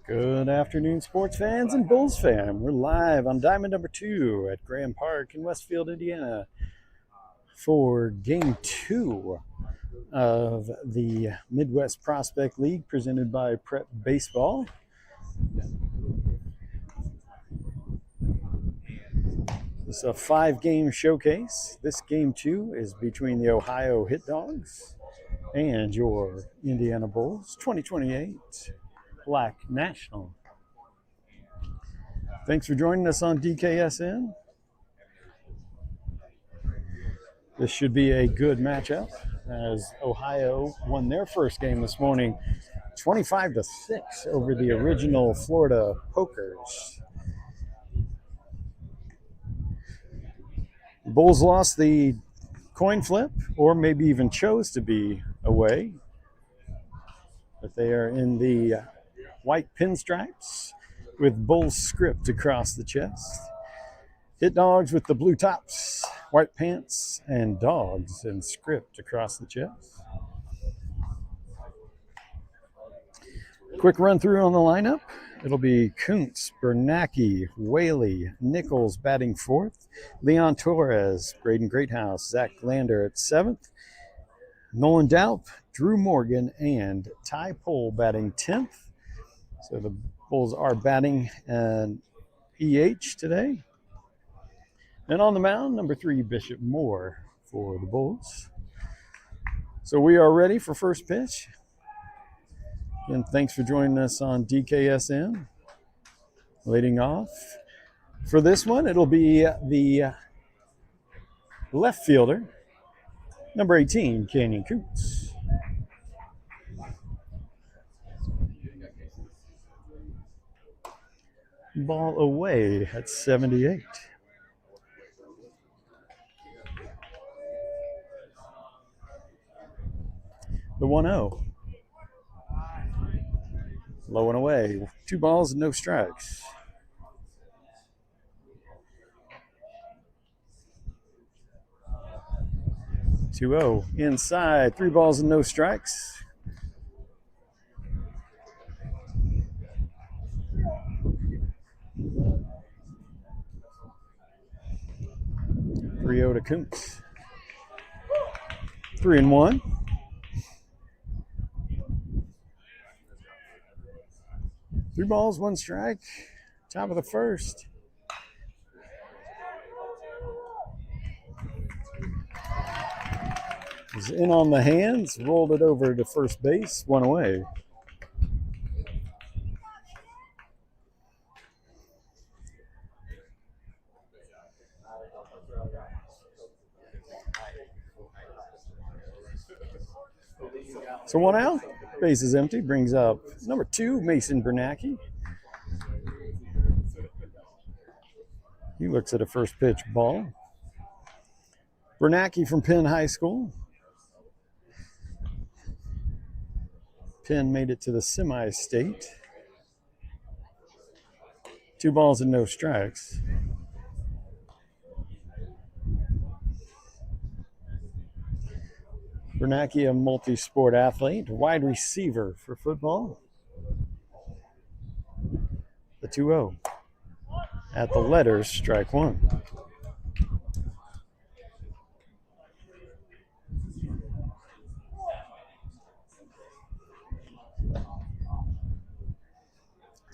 Good afternoon, sports fans and Bulls fam. We're live on Diamond number 2 at Graham Park in Westfield, Indiana for game 2 of the Midwest Prospect League presented by Prep Baseball. This is a 5-game showcase. This game 2 is between the Ohio HitDogs and your Indiana Bulls 2028 Black National. Thanks for joining us on DKSN. This should be a good matchup as Ohio won their first game this morning 25-6 over the original Florida Pokers. Bulls lost the coin flip, or maybe even chose to be away. But they are in the white pinstripes with Bulls script across the chest. HitDogs with the blue tops, white pants, and dogs and script across the chest. Quick run through on the lineup. It'll be Kuntz, Bernacki, Whaley, Nichols batting 4th, Leon Torres, Braden Greathouse, Zach Glander at 7th, Nolan Daup, Drew Morgan, and Ty Pohl batting 10th. So the Bulls are batting an EH today. And on the mound, number 3, Bishop Moore for the Bulls. So we are ready for first pitch. Again, thanks for joining us on DKSN. Leading off. For this one, it'll be the left fielder, number 18, Canyon Kuntz. Ball away at 78. The 1-0. Low and away. 2 balls and no strikes. Two-0 inside. 3 balls and no strikes. 3-0 to Kuntz. 3-1. Three balls, 1 strike. Top of the first. Was in on the hands, rolled it over to first base, 1 away. So 1 out, base is empty, brings up number 2, Mason Bernacki. He looks at a first pitch ball. Bernacki from Penn High School. Penn made it to the semi-state. 2 balls and no strikes. Bernacki, a multi-sport athlete, wide receiver for football. The 2-0. At the letters, strike 1.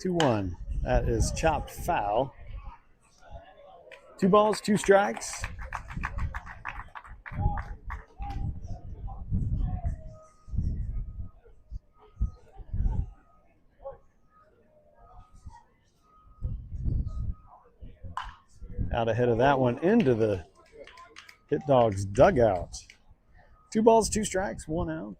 Two 1. That is chopped foul. 2 balls, 2 strikes. Out ahead of that one into the HitDogs dugout. 2 balls, 2 strikes, 1 out.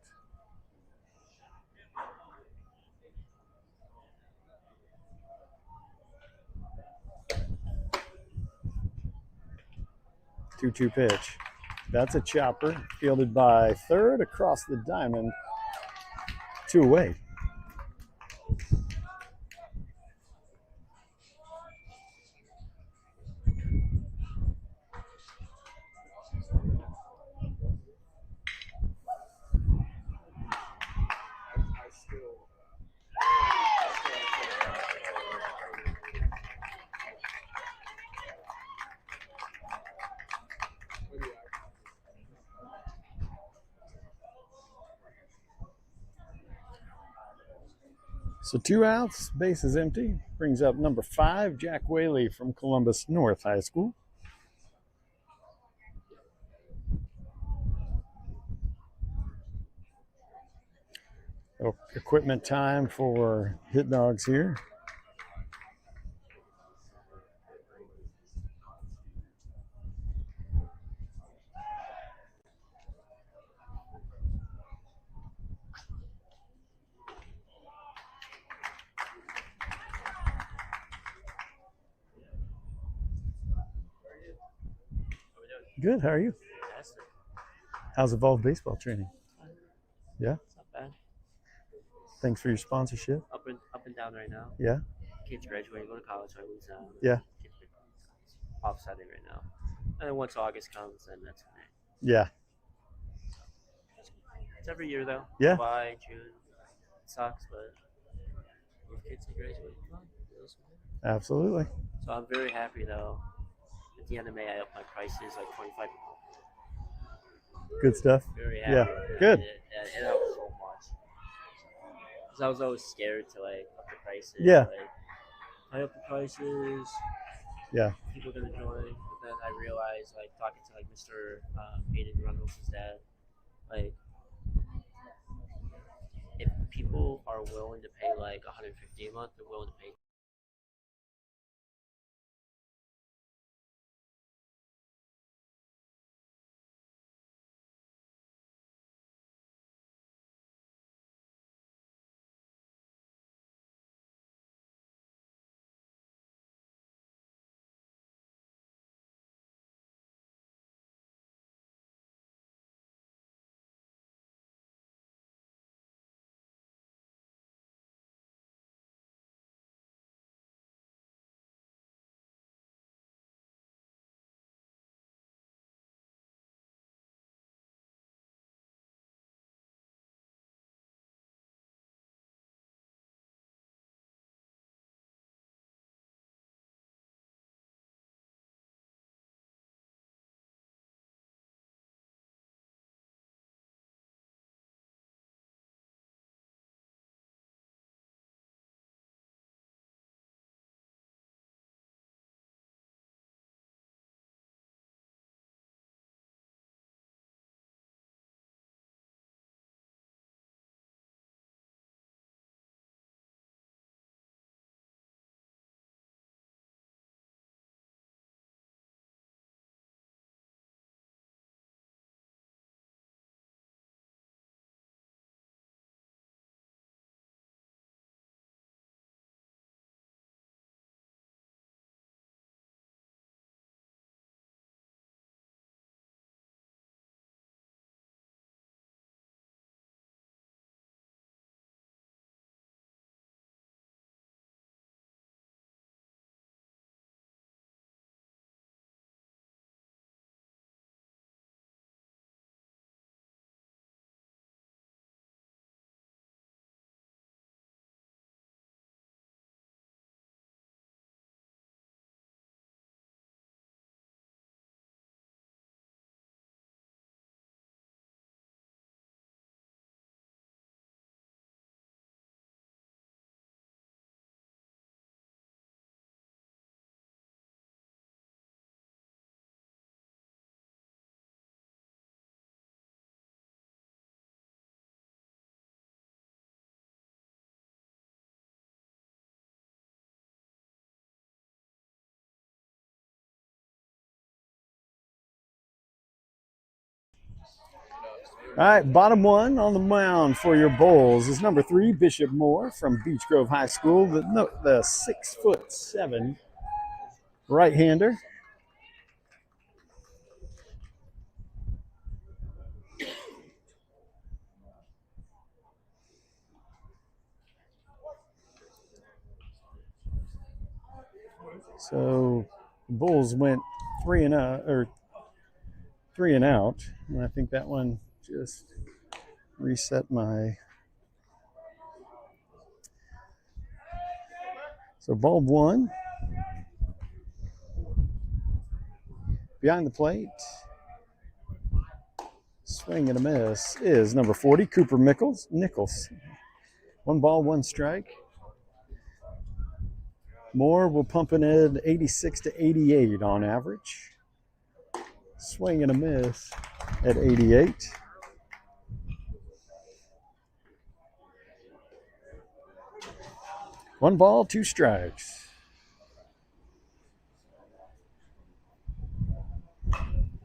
Two pitch. That's a chopper fielded by third across the diamond. 2 away. So 2 outs, base is empty. Brings up number 5, Jack Whaley from Columbus North High School. Oh, equipment time for HitDogs here. Good, how are you? Fantastic. How's Evolved Baseball training? Yeah? It's not bad. Thanks for your sponsorship. Up and down right now. Yeah? Kids graduating, go to college, so I lose Yeah. kids offsetting right now. And then once August comes, then that's when Yeah. it's every year though. Yeah. July, June. It sucks, but if kids can graduate, come on. Absolutely. So I'm very happy though. At the end of May, I upped my prices like 25%. Good stuff. Very happy. Yeah. Good. It helped so much. Because I was always scared to like up the prices. Yeah. Like, I up the prices. Yeah. People are gonna join, but then I realized, like talking to like Mr. Aiden Reynolds' dad, like if people are willing to pay like 150 a month, they're willing to pay. All right, bottom one on the mound for your Bulls is number 3, Bishop Moore from Beech Grove High School, the 6'7" right-hander. So the Bulls went 3 and out, and I think that one just reset my. So bulb 1 behind the plate, swing and a miss is number 40, Cooper Nichols. 1 ball, 1 strike. Moore will pump an in 86 to 88 on average. Swing and a miss at 88. One ball, two strikes.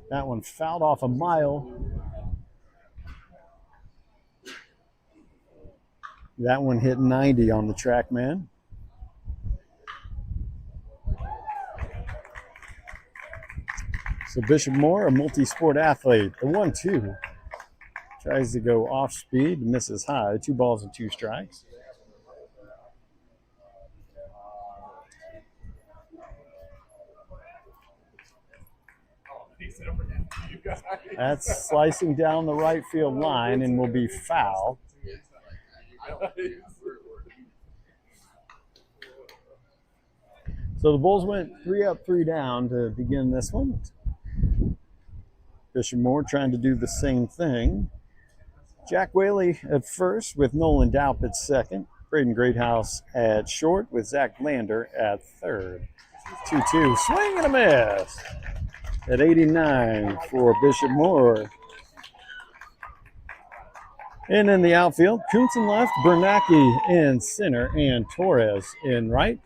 That one fouled off a mile. That one hit 90 on the track, man. So Bishop Moore, a multi-sport athlete. The 1-2 tries to go off speed, misses high. 2 balls and 2 strikes. That's slicing down the right field line and will be foul. So the Bulls went 3 up, 3 down to begin this one. Bishop Moore trying to do the same thing. Jack Whaley at first with Nolan Daup at second. Braden Greathouse at short with Zach Lander at third. 2-2, swing and a miss at 89 for Bishop Moore. And in the outfield, Kuntz in left, Bernacki in center, and Torres in right.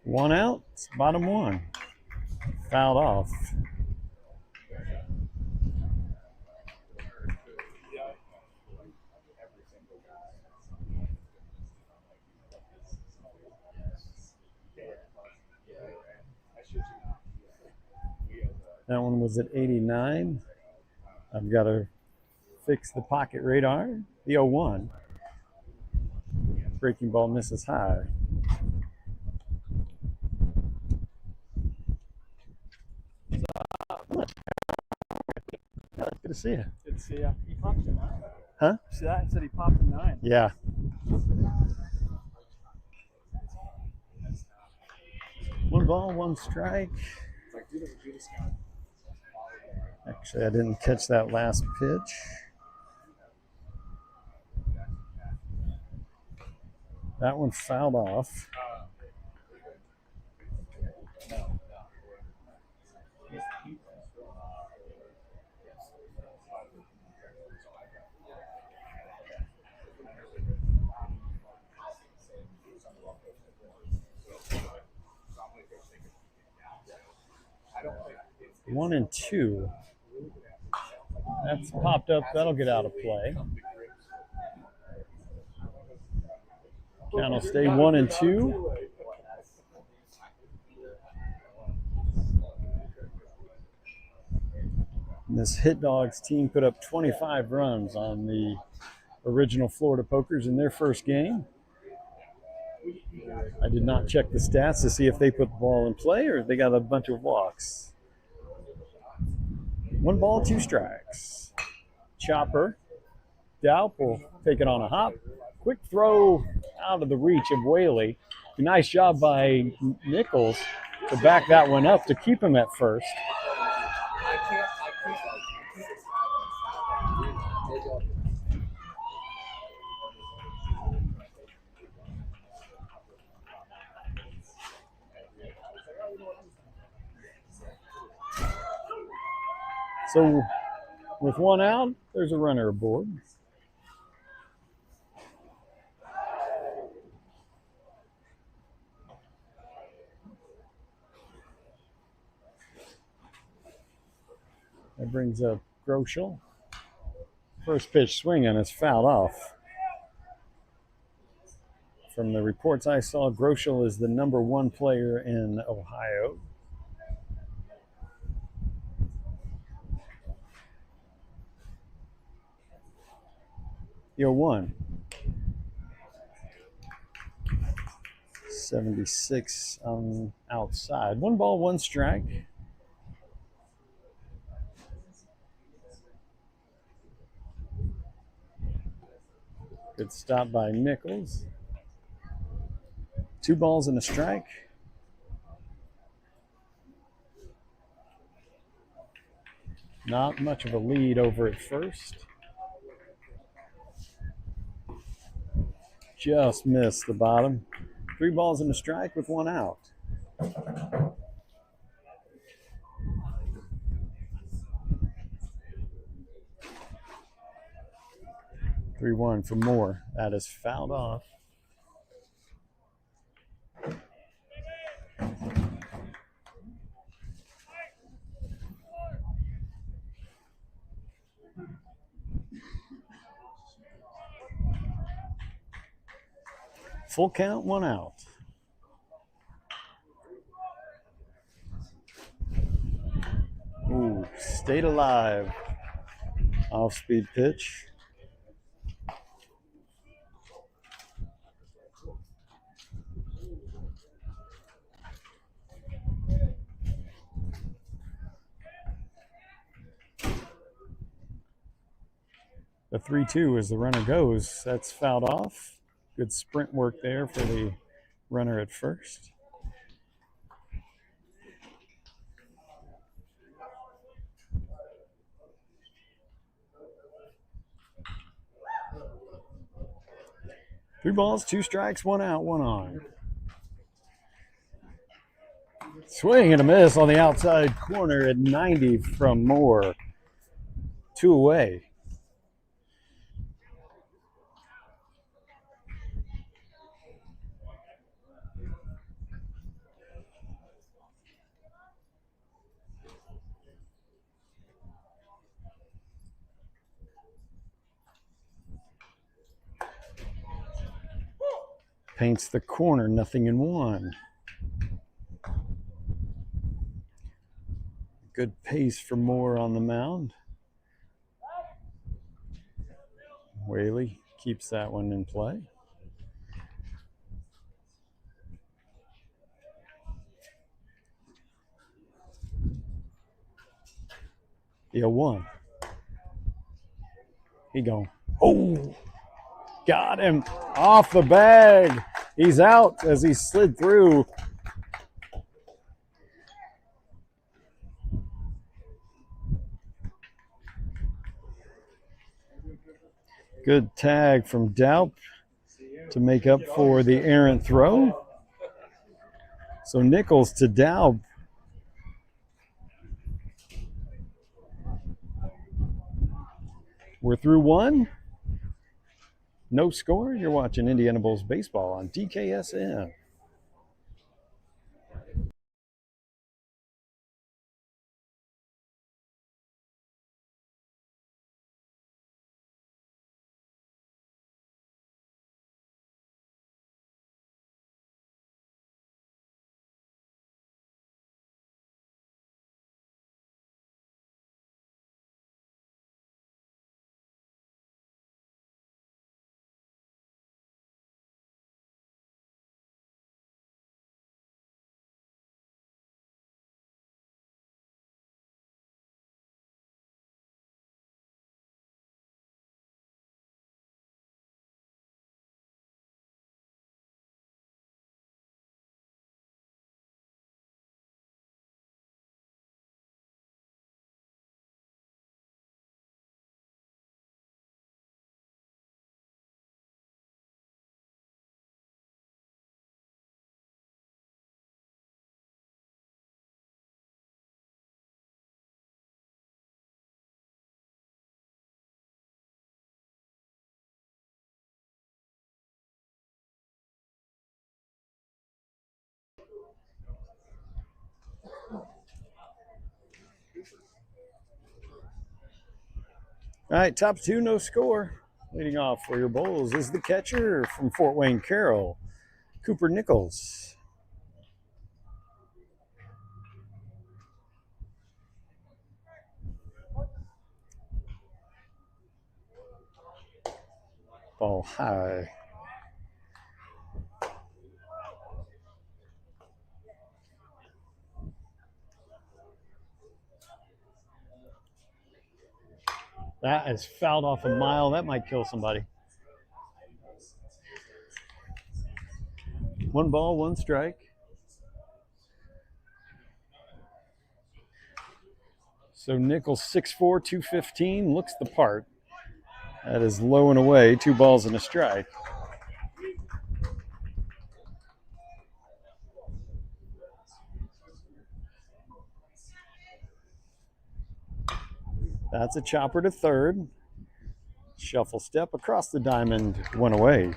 One out, bottom one. Fouled off. That one was at 89. I've got to fix the pocket radar. The 0-1. Breaking ball misses high. Good to see you. Good to see you. He popped a 9. Huh? See that? He said he popped a 9. Yeah. One ball, one strike. Actually, I didn't catch that last pitch. That one fouled off. One and two. That's popped up. That'll get out of play. Count will stay 1-2. And this HitDogs team put up 25 runs on the original Florida Pokers in their first game. I did not check the stats to see if they put the ball in play or if they got a bunch of walks. 1 ball, 2 strikes. Chopper. Daup will take it on a hop. Quick throw out of the reach of Whaley. Nice job by Nichols to back that one up to keep him at first. So with 1 out, there's a runner aboard. That brings up Groeschel. First pitch swinging is fouled off. From the reports I saw, Groeschel is the number 1 player in Ohio. You're 1. 76 on outside. 1 ball, 1 strike. Good stop by Nichols. 2 balls and a strike. Not much of a lead over at first. Just missed the bottom. 3 balls and a strike with 1 out. 3-1 for Moore. That is fouled off. Full count, 1 out. Ooh, stayed alive. Off-speed pitch. The 3-2 as the runner goes. That's fouled off. Good sprint work there for the runner at first. Three balls, 2 strikes, 1 out, 1 on. Swing and a miss on the outside corner at 90 from Moore. 2 away. Paints the corner, 0-1. Good pace for Moore on the mound. Whaley keeps that one in play. The 0-1. He gone. Oh, got him off the bag. He's out as he slid through. Good tag from Daup to make up for the errant throw. So Nichols to Daup. We're through 1. No score. You're watching Indiana Bulls baseball on DKSN. All right, top 2, no score. Leading off for your Bulls is the catcher from Fort Wayne Carroll, Cooper Nichols. Ball high. That is fouled off a mile. That might kill somebody. 1 ball, 1 strike. So Nichols 6'4", 215, looks the part. That is low and away, 2 balls and a strike. That's a chopper to third. Shuffle step across the diamond, 1 away.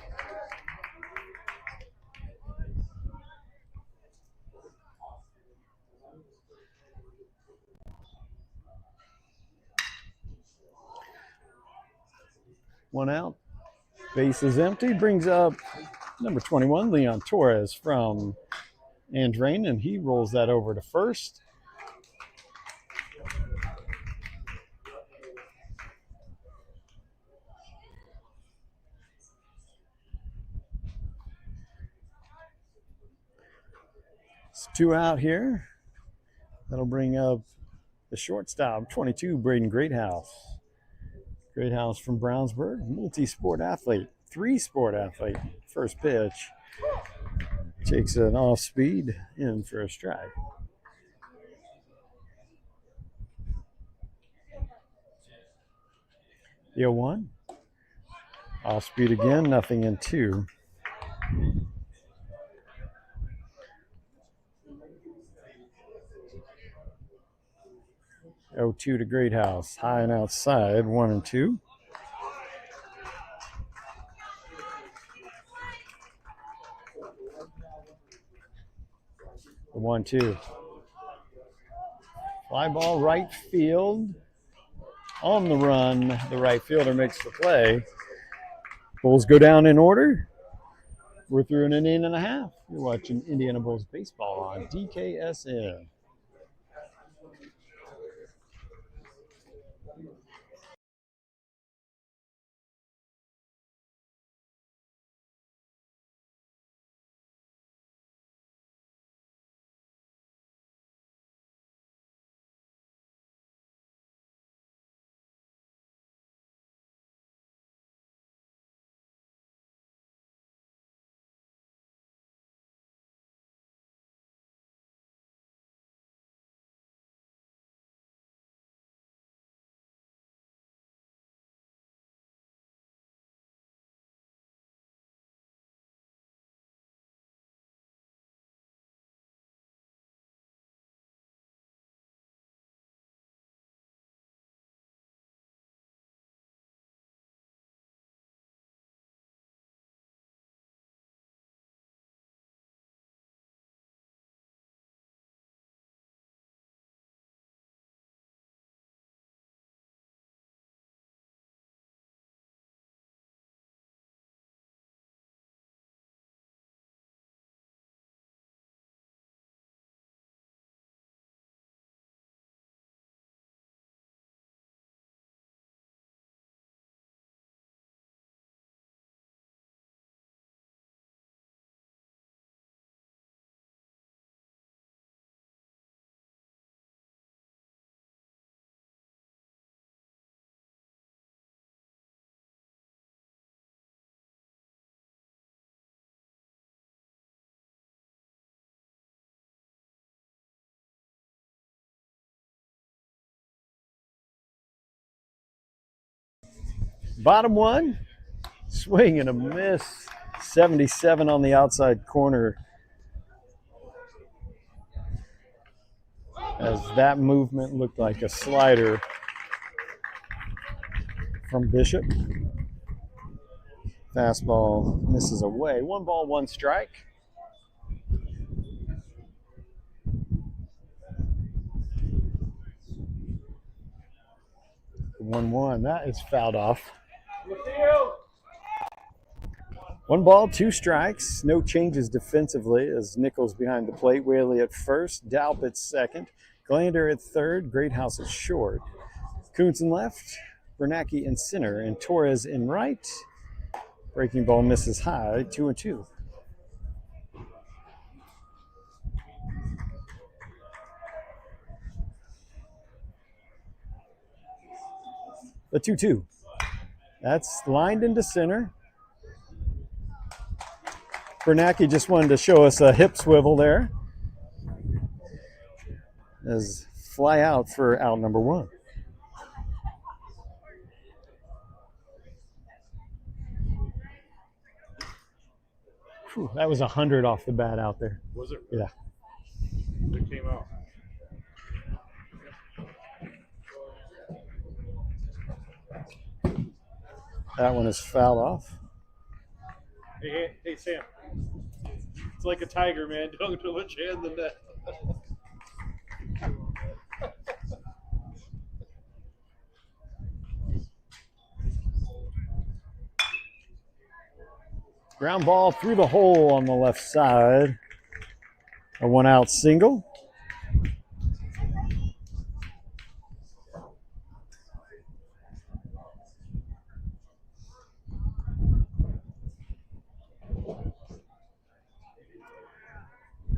One out. Base is empty. Brings up number 21, Leon Torres from Andrain, and he rolls that over to first. It's 2 out here. That'll bring up the shortstop, 22, Braden Greathouse. Greathouse from Brownsburg, multi-sport athlete, 3-sport athlete. First pitch. Takes an off speed in for a strike. The 0-1. Off speed again, nothing in 2. Oh, 2 to Greathouse. High and outside, 1 and 2. The 1-2. Fly ball right field. On the run, the right fielder makes the play. Bulls go down in order. We're through an inning and a half. You're watching Indiana Bulls baseball on DKSN. Bottom 1. Swing and a miss. 77 on the outside corner. As that movement looked like a slider from Bishop. Fastball misses away. 1 ball, 1 strike. The 1-1. That is fouled off. 1 ball, 2 strikes. No changes defensively as Nichols behind the plate. Whaley at first. Dalp at second. Glander at third. Greathouse at short. Kuntz in left. Bernacki in center. And Torres in right. Breaking ball misses high. 2-2. The 2-2. That's lined into center. Bernacki just wanted to show us a hip swivel there. As fly out for out number one. Whew, that was 100 off the bat out there. Was it? Yeah. It came out. That one is fouled off. Hey, Sam. It's like a tiger, man. Don't put your hand in the net. Ground ball through the hole on the left side. A one out single.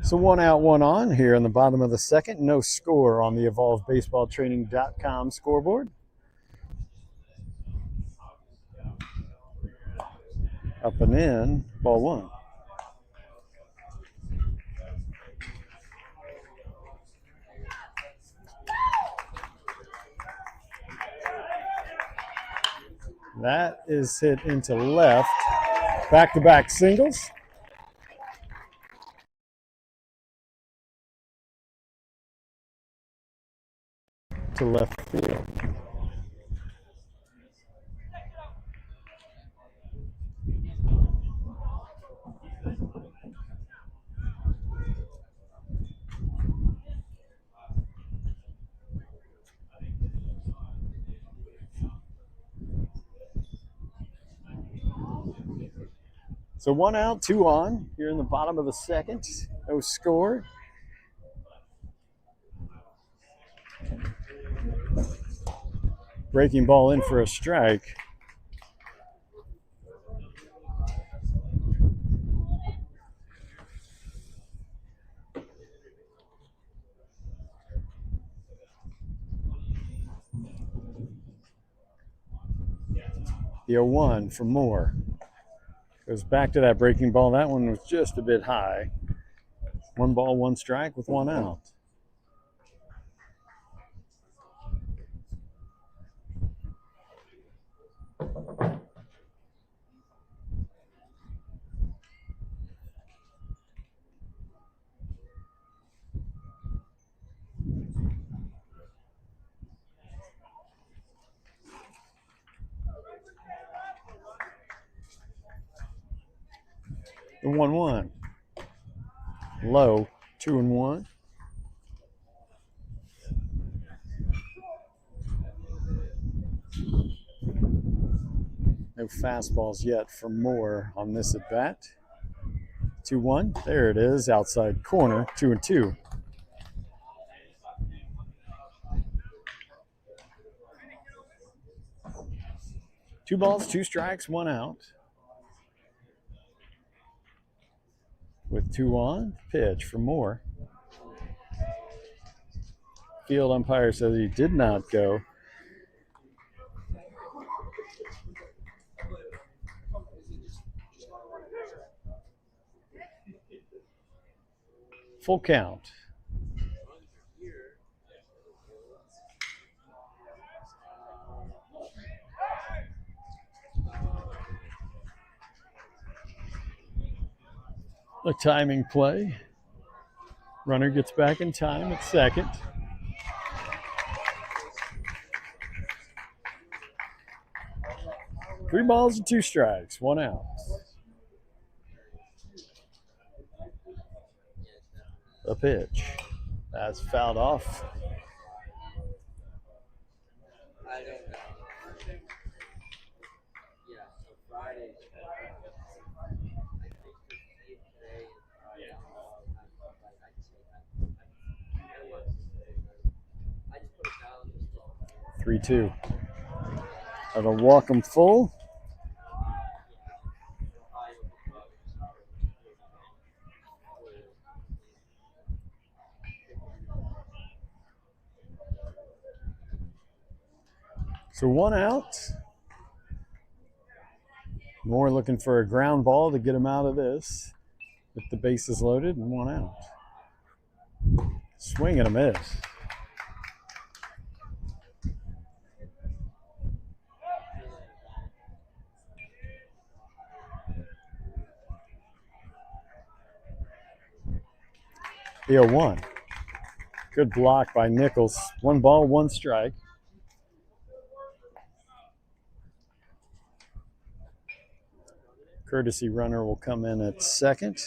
So one out, one on here in the bottom of the second. No score on the evolvedbaseballtraining.com scoreboard. Up and in, ball one. That is hit into left. Back-to-back singles. To left field. So one out, two on here in the bottom of the second. No score. Breaking ball in for a strike. The 0-1 for Moore. Goes back to that breaking ball. That one was just a bit high. One ball, one strike with one out. The 1-1. Low, 2-1. No fastballs yet for Moore on this at bat. 2-1. There it is, outside corner, 2-2. Two balls, two strikes, one out. With two on, pitch for Moore. Field umpire says he did not go. Full count. A timing play. Runner gets back in time at second. Three balls and two strikes, one out. A pitch. That's fouled off. I don't know. Yeah, so Friday. I think today and Friday. I just put it down. 3-2. That'll walk him full. So one out. Moore looking for a ground ball to get him out of this. With the bases loaded and one out. Swing and a miss. The 0-1. Good block by Nichols. 1 ball, 1 strike. Courtesy runner will come in at second.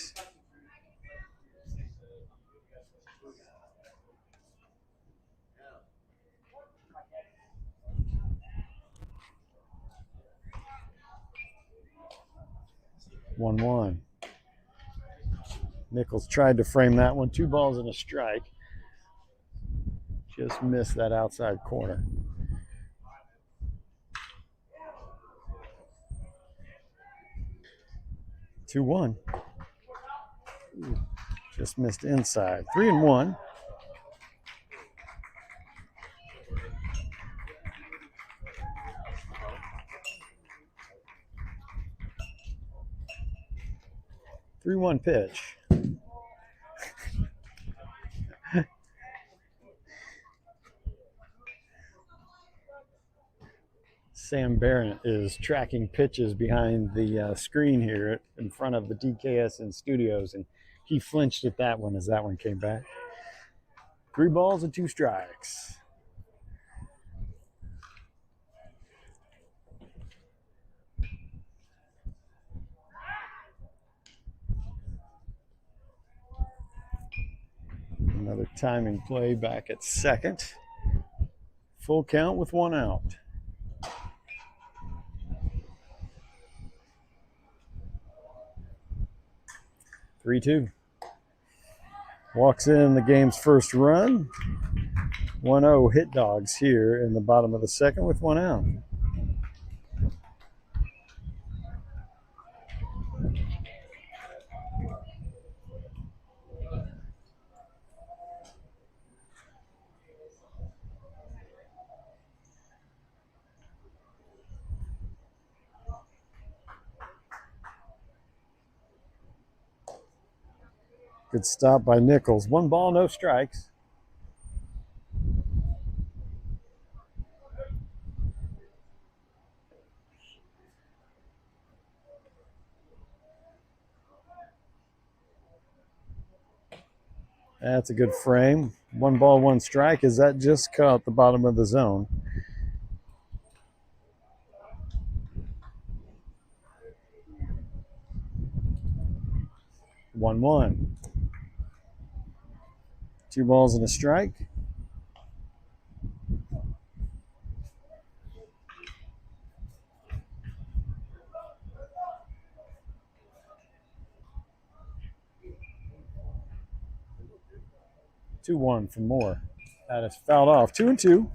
One one. Nichols tried to frame that one. 2 balls and a strike. Just missed that outside corner. Two one. Just missed inside. 3-1. Three one pitch. Sam Barrett is tracking pitches behind the screen here in front of the DKSN studios, and he flinched at that one as that one came back. 3 balls and 2 strikes. Another timing play back at second. Full count with 1 out. Three two. Walks in the game's first run. 1-0 HitDogs here in the bottom of the second with 1 out. Good stop by Nichols. 1 ball, no strikes. That's a good frame. 1 ball, 1 strike as that just caught the bottom of the zone. One one. 2 balls and a strike. Two one for Moore. That is fouled off. 2-2.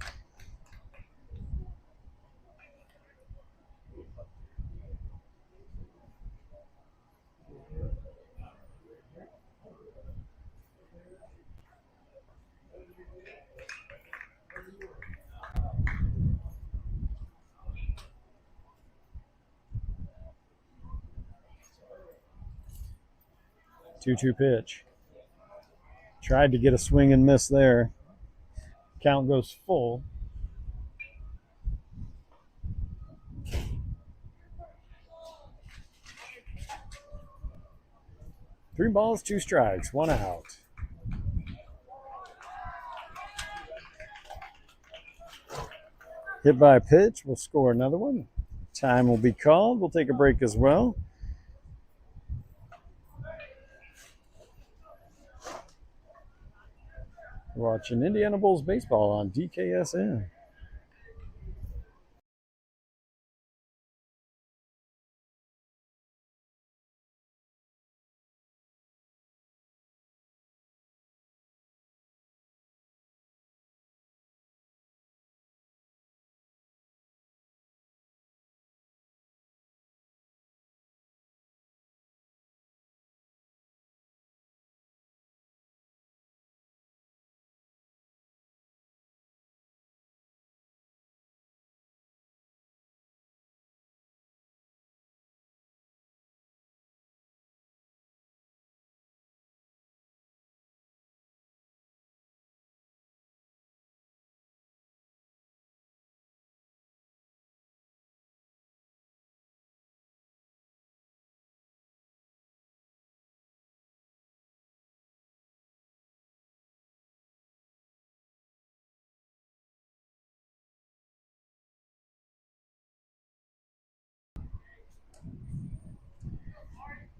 Two pitch. Tried to get a swing and miss there. Count goes full. Three balls, 2 strikes, 1 out. Hit by a pitch. We'll score another one. Time will be called. We'll take a break as well. Watching Indiana Bulls baseball on DKSN.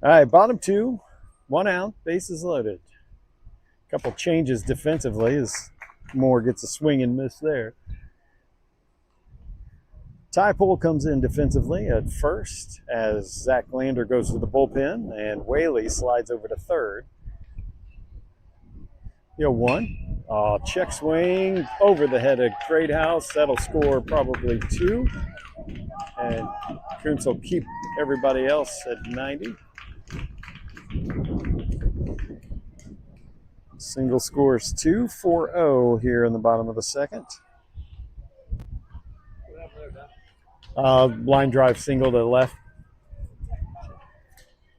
All right, bottom two, 1 out, bases loaded. Couple changes defensively as Moore gets a swing and miss there. Ty Poole comes in defensively at first as Zach Lander goes to the bullpen and Whaley slides over to third. 1. Check swing over the head of Greathouse. That'll score probably 2. And Kuntz will keep everybody else at 90. Single scores 2, 4-0 here in the bottom of the second. Line drive single to the left.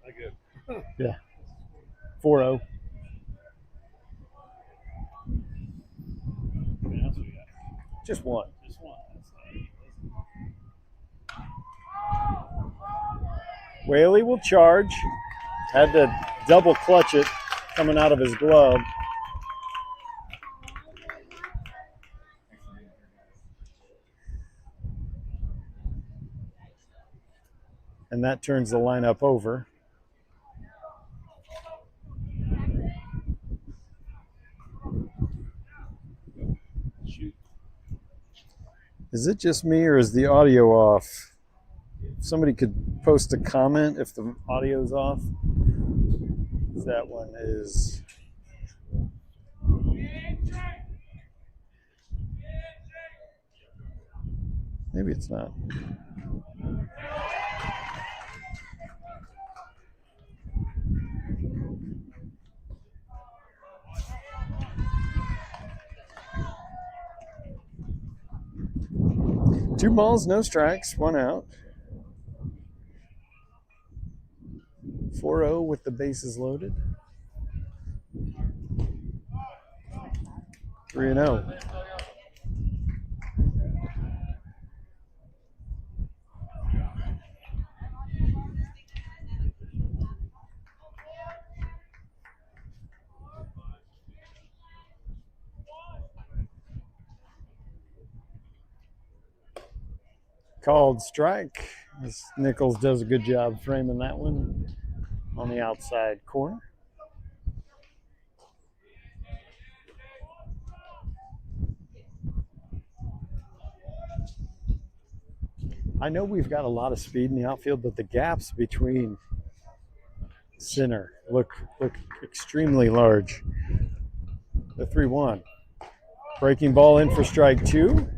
Not good. Yeah. 4-0. Just one. Just one. Whaley will charge. Had to double clutch it coming out of his glove. And that turns the lineup over. Shoot. Is it just me or is the audio off? If somebody could post a comment if the audio's off. That one is. Maybe it's not. Two balls, no strikes, 1 out. 4-0 with the bases loaded. 3-0. Called strike. Nichols does a good job framing that one on the outside corner. I know we've got a lot of speed in the outfield, but the gaps between center look extremely large. The 3-1. Breaking ball in for strike 2.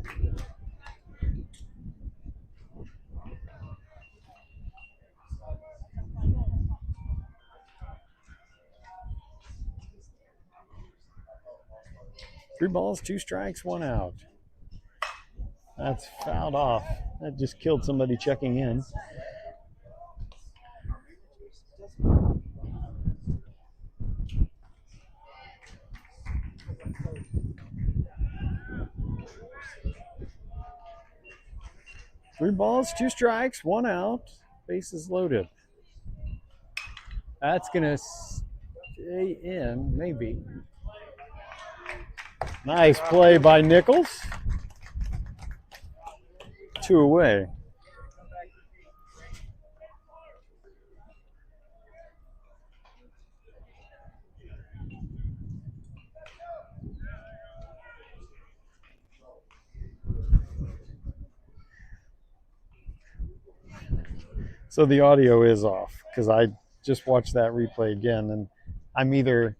Three balls, 2 strikes, 1 out. That's fouled off. That just killed somebody checking in. Three balls, 2 strikes, 1 out. Bases loaded. That's going to stay in, maybe. Nice play by Nichols. 2 away. So the audio is off because I just watched that replay again, and I'm either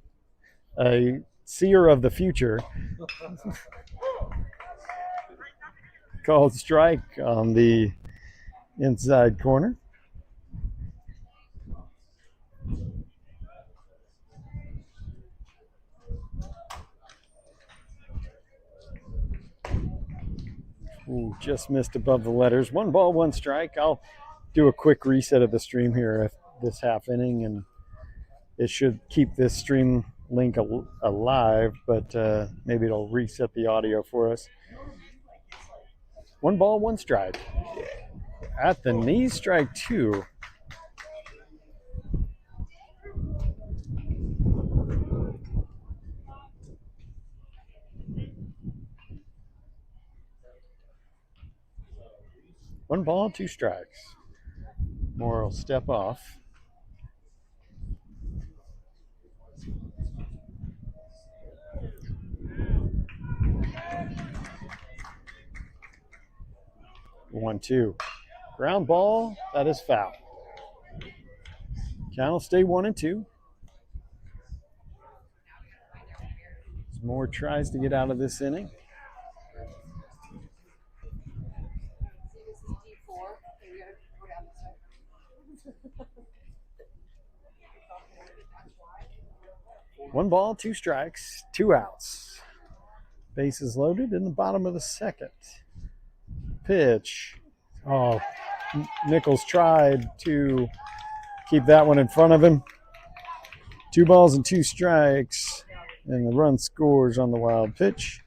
a seer of the future. Called strike on the inside corner. Ooh, just missed above the letters. 1 ball, 1 strike. I'll do a quick reset of the stream here this half inning, and it should keep this stream link alive, but maybe it'll reset the audio for us. 1 ball, 1 strike. At the knee, strike 2. One ball, 2 strikes. Moore will step off. 1-2. Ground ball, that is foul. Count will stay 1-2. Moore tries to get out of this inning. One ball, 2 strikes, 2 outs. Bases loaded in the bottom of the second. Pitch. Oh, Nichols tried to keep that one in front of him. 2 balls and 2 strikes, and the run scores on the wild pitch.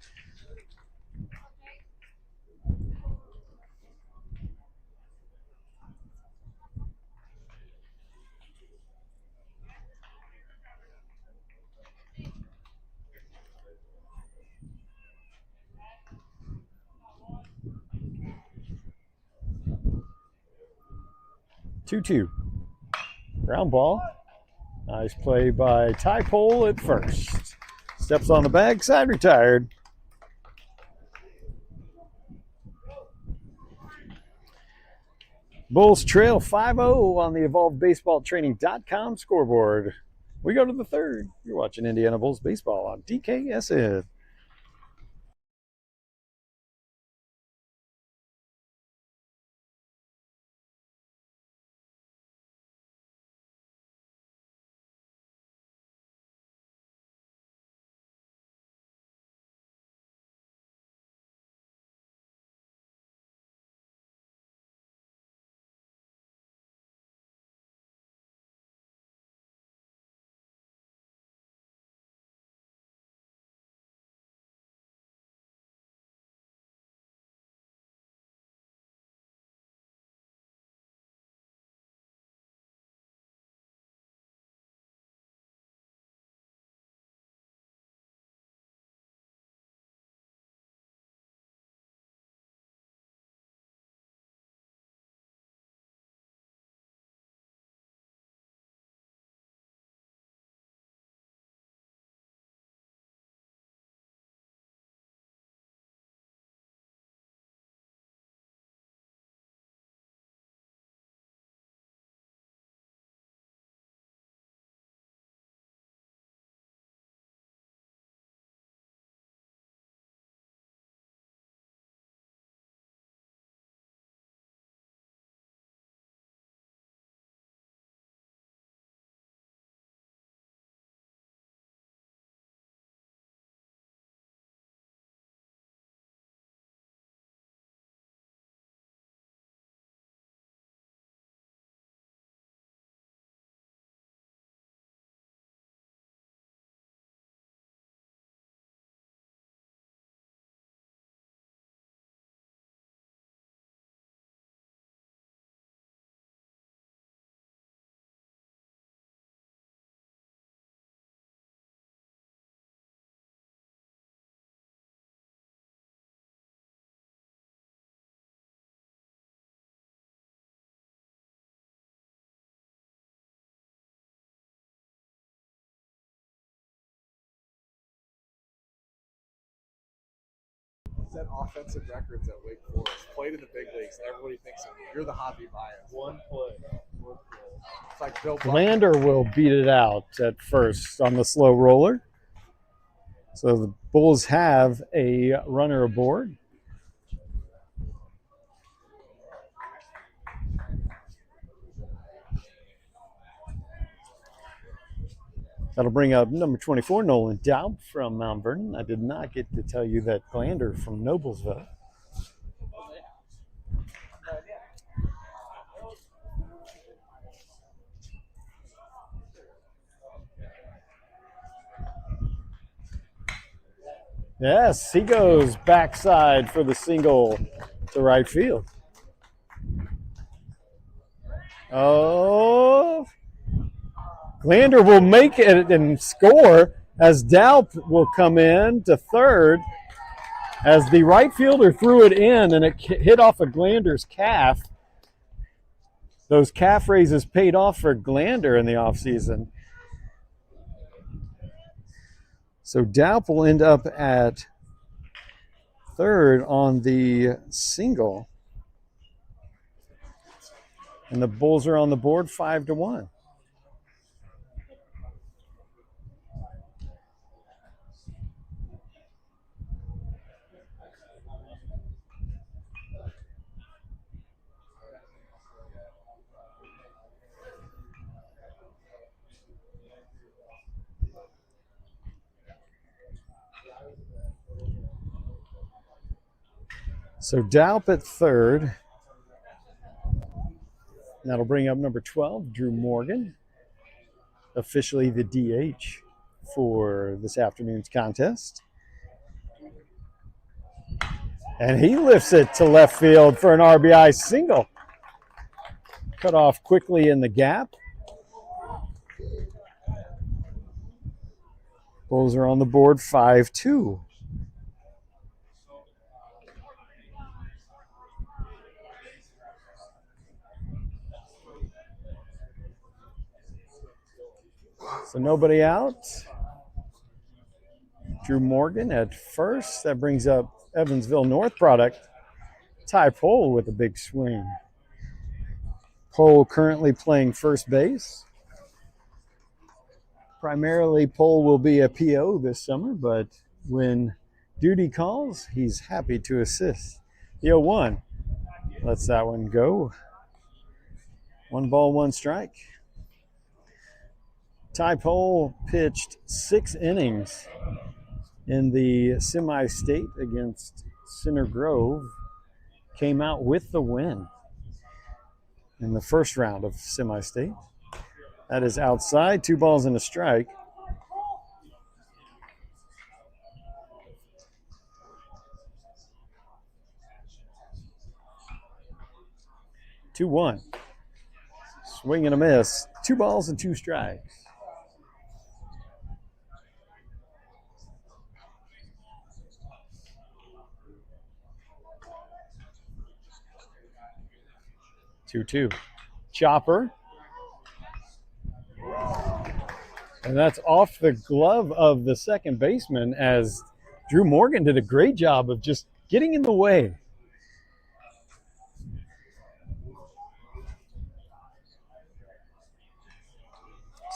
Two. Ground ball. Nice play by Ty Pole at first. Steps on the backside, retired. Bulls trail 5-0 on the EvolvedBaseballTraining.com scoreboard. We go to the third. You're watching Indiana Bulls baseball on DKSN. Set offensive records at Wake Forest. Played in the big leagues. Everybody thinks of you. You're the hobby bias. One play. It's like Bill Buckner. Lander will beat it out at first on the slow roller. So the Bulls have a runner aboard. That'll bring up number 24, Nolan Daub from Mount Vernon. I did not get to tell you that Glander from Noblesville. Yes, he goes backside for the single to right field. Oh, Glander will make it and score as Daup will come in to third as the right fielder threw it in and it hit off of Glander's calf. Those calf raises paid off for Glander in the offseason. So Daup will end up at third on the single. And the Bulls are on the board 5-1. So Daup at third. That'll bring up number 12, Drew Morgan, officially the DH for this afternoon's contest. And he lifts it to left field for an RBI single. Cut off quickly in the gap. Bulls are on the board 5-2. So nobody out. Drew Morgan at first. That brings up Evansville North product. Ty Pole with a big swing. Pole currently playing first base. Primarily, Pole will be a PO this summer, but when duty calls, he's happy to assist. The 0-1 lets that one go. 1 ball, 1 strike. Ty Pole pitched 6 innings in the semi-state against Center Grove. Came out with the win in the first round of semi-state. That is outside, 2 balls and a strike. Two one. Swing and a miss. 2 balls and 2 strikes. Two. Chopper. And that's off the glove of the second baseman, as Drew Morgan did a great job of just getting in the way.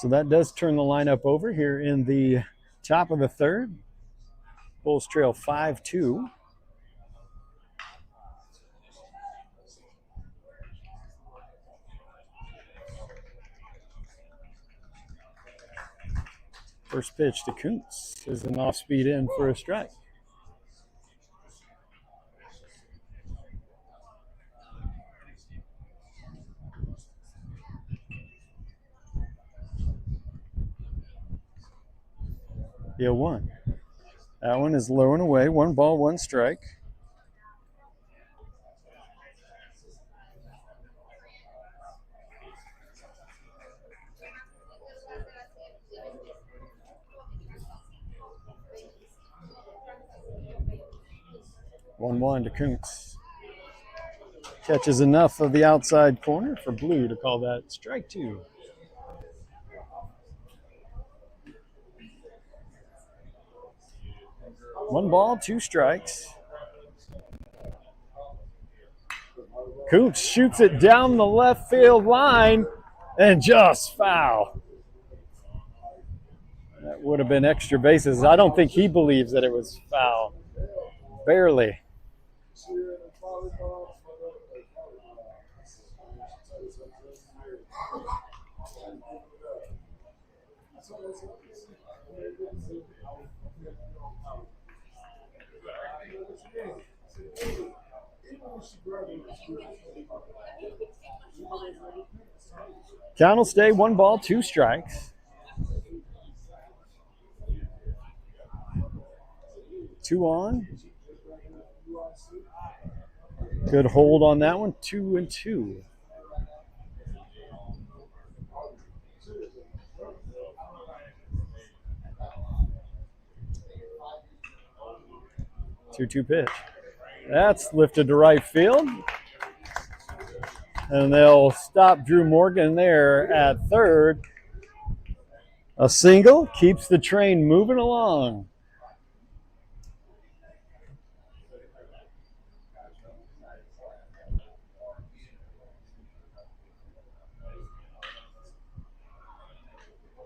So that does turn the lineup over here in the top of the third. Bulls trail 5-2. First pitch to Kuntz is an off-speed in for a strike. The 0-1. That one is low and away. 1 ball, 1 strike. One to Kuntz. Catches enough of the outside corner for Blue to call that strike 2. One ball, 2 strikes. Kuntz shoots it down the left field line and just foul. That would have been extra bases. I don't think he believes that it was foul. Barely. Count will stay 1 ball, 2 strikes. 2 on. Good hold on that one. 2-2. Two pitch. That's lifted to right field. And they'll stop Drew Morgan there at third. A single keeps the train moving along.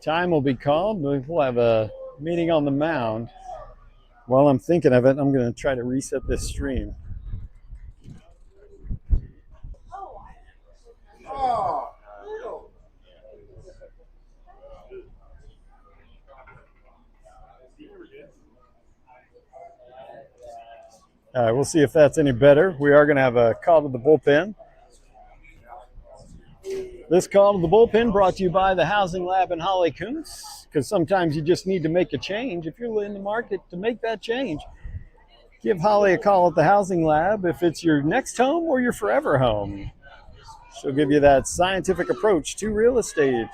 Time will be called. We'll have a meeting on the mound. While I'm thinking of it, I'm going to try to reset this stream. All right, we'll see if that's any better. We are going to have a call to the bullpen. This call to the bullpen brought to you by the Housing Lab and Holly Kuntz, because sometimes you just need to make a change. If you're in the market to make that change, give Holly a call at the Housing Lab if it's your next home or your forever home. She'll give you that scientific approach to real estate.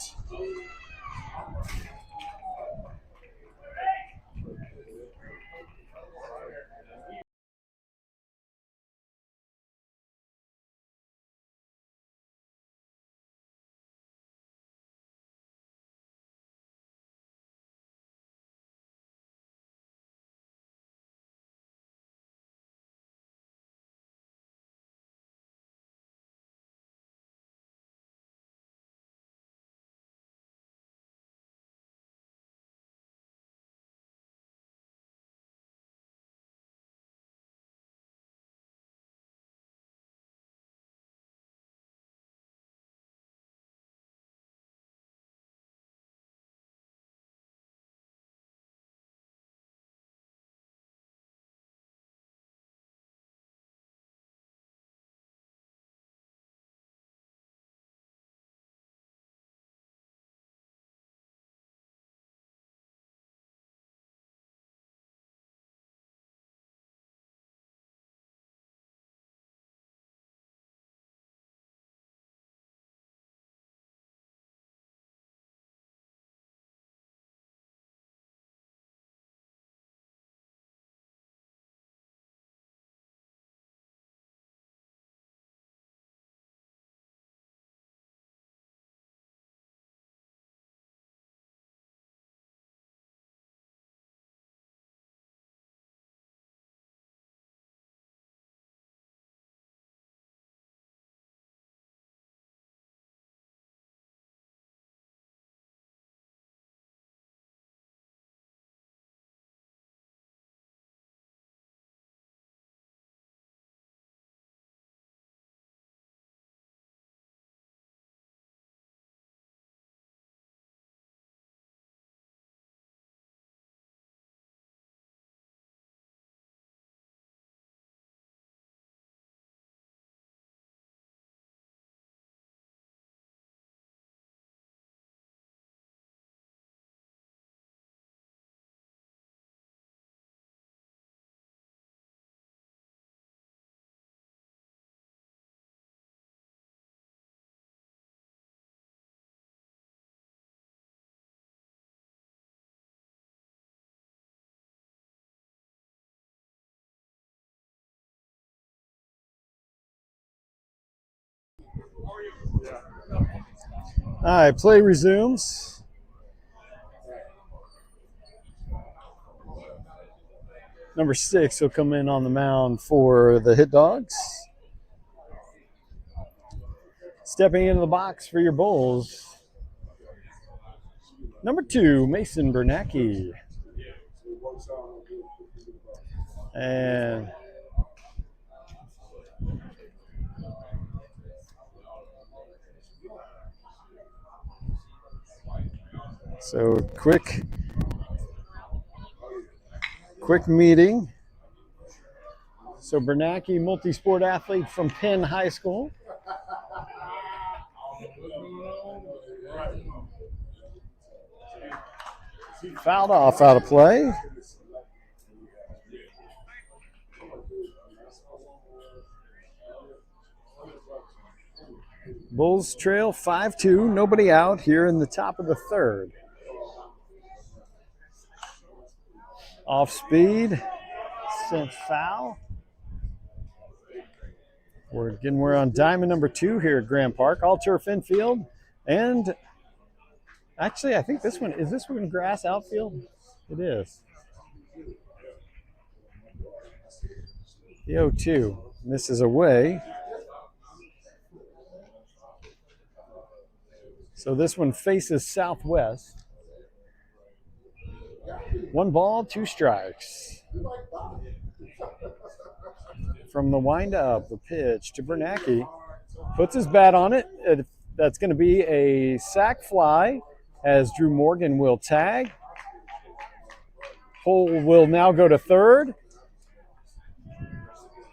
All right, play resumes. Number 6 will come in on the mound for the HitDogs. Stepping into the box for your Bulls, number 2, Mason Bernacki. And so quick meeting. So Bernacki, multi-sport athlete from Penn High School. Fouled off out of play. Bulls trail 5-2, nobody out here in the top of the third. Off speed, sent foul. We're on diamond number 2 here at Grand Park, all turf infield. And actually, I think this one grass outfield? It is. The 0-2 misses away. So this one faces southwest. 1 ball, 2 strikes. From the windup, the pitch to Bernacki. Puts his bat on it. That's going to be a sac fly as Drew Morgan will tag. Cole will now go to third.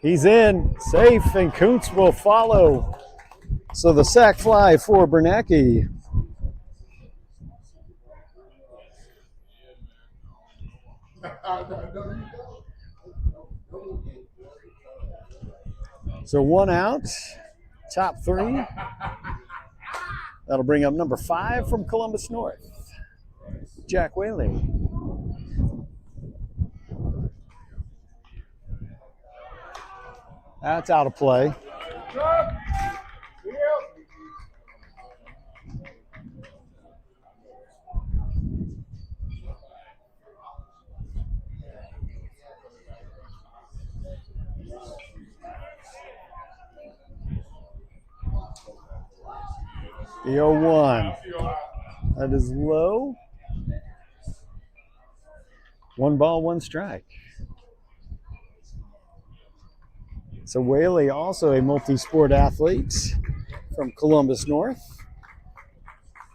He's in, safe, and Kuntz will follow. So the sac fly for Bernacki. So 1 out, top 3. That'll bring up number 5 from Columbus North, Jack Whaley. That's out of play. The 0-1. That is low. 1 ball, 1 strike. So Whaley, also a multi-sport athlete from Columbus North.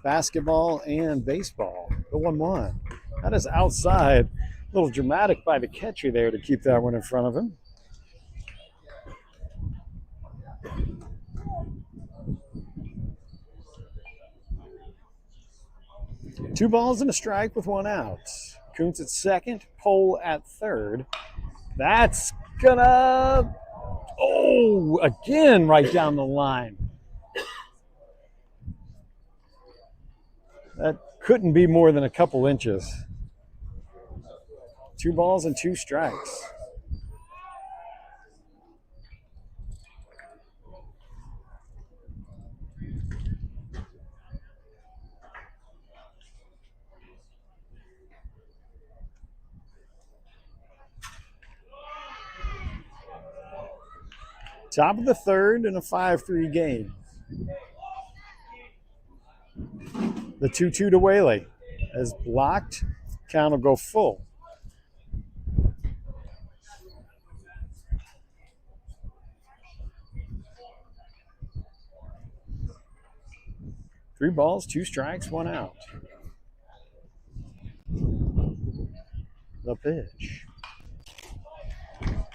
Basketball and baseball. The 1-1. That is outside. A little dramatic by the catcher there to keep that one in front of him. Two balls and a strike with 1 out. Kuntz at second, Pole at third. That's gonna, again right down the line. That couldn't be more than a couple inches. 2 balls and 2 strikes. Top of the third in a 5-3 game. The 2-2 to Whaley. As blocked, count will go full. Three balls, 2 strikes, 1 out. The pitch.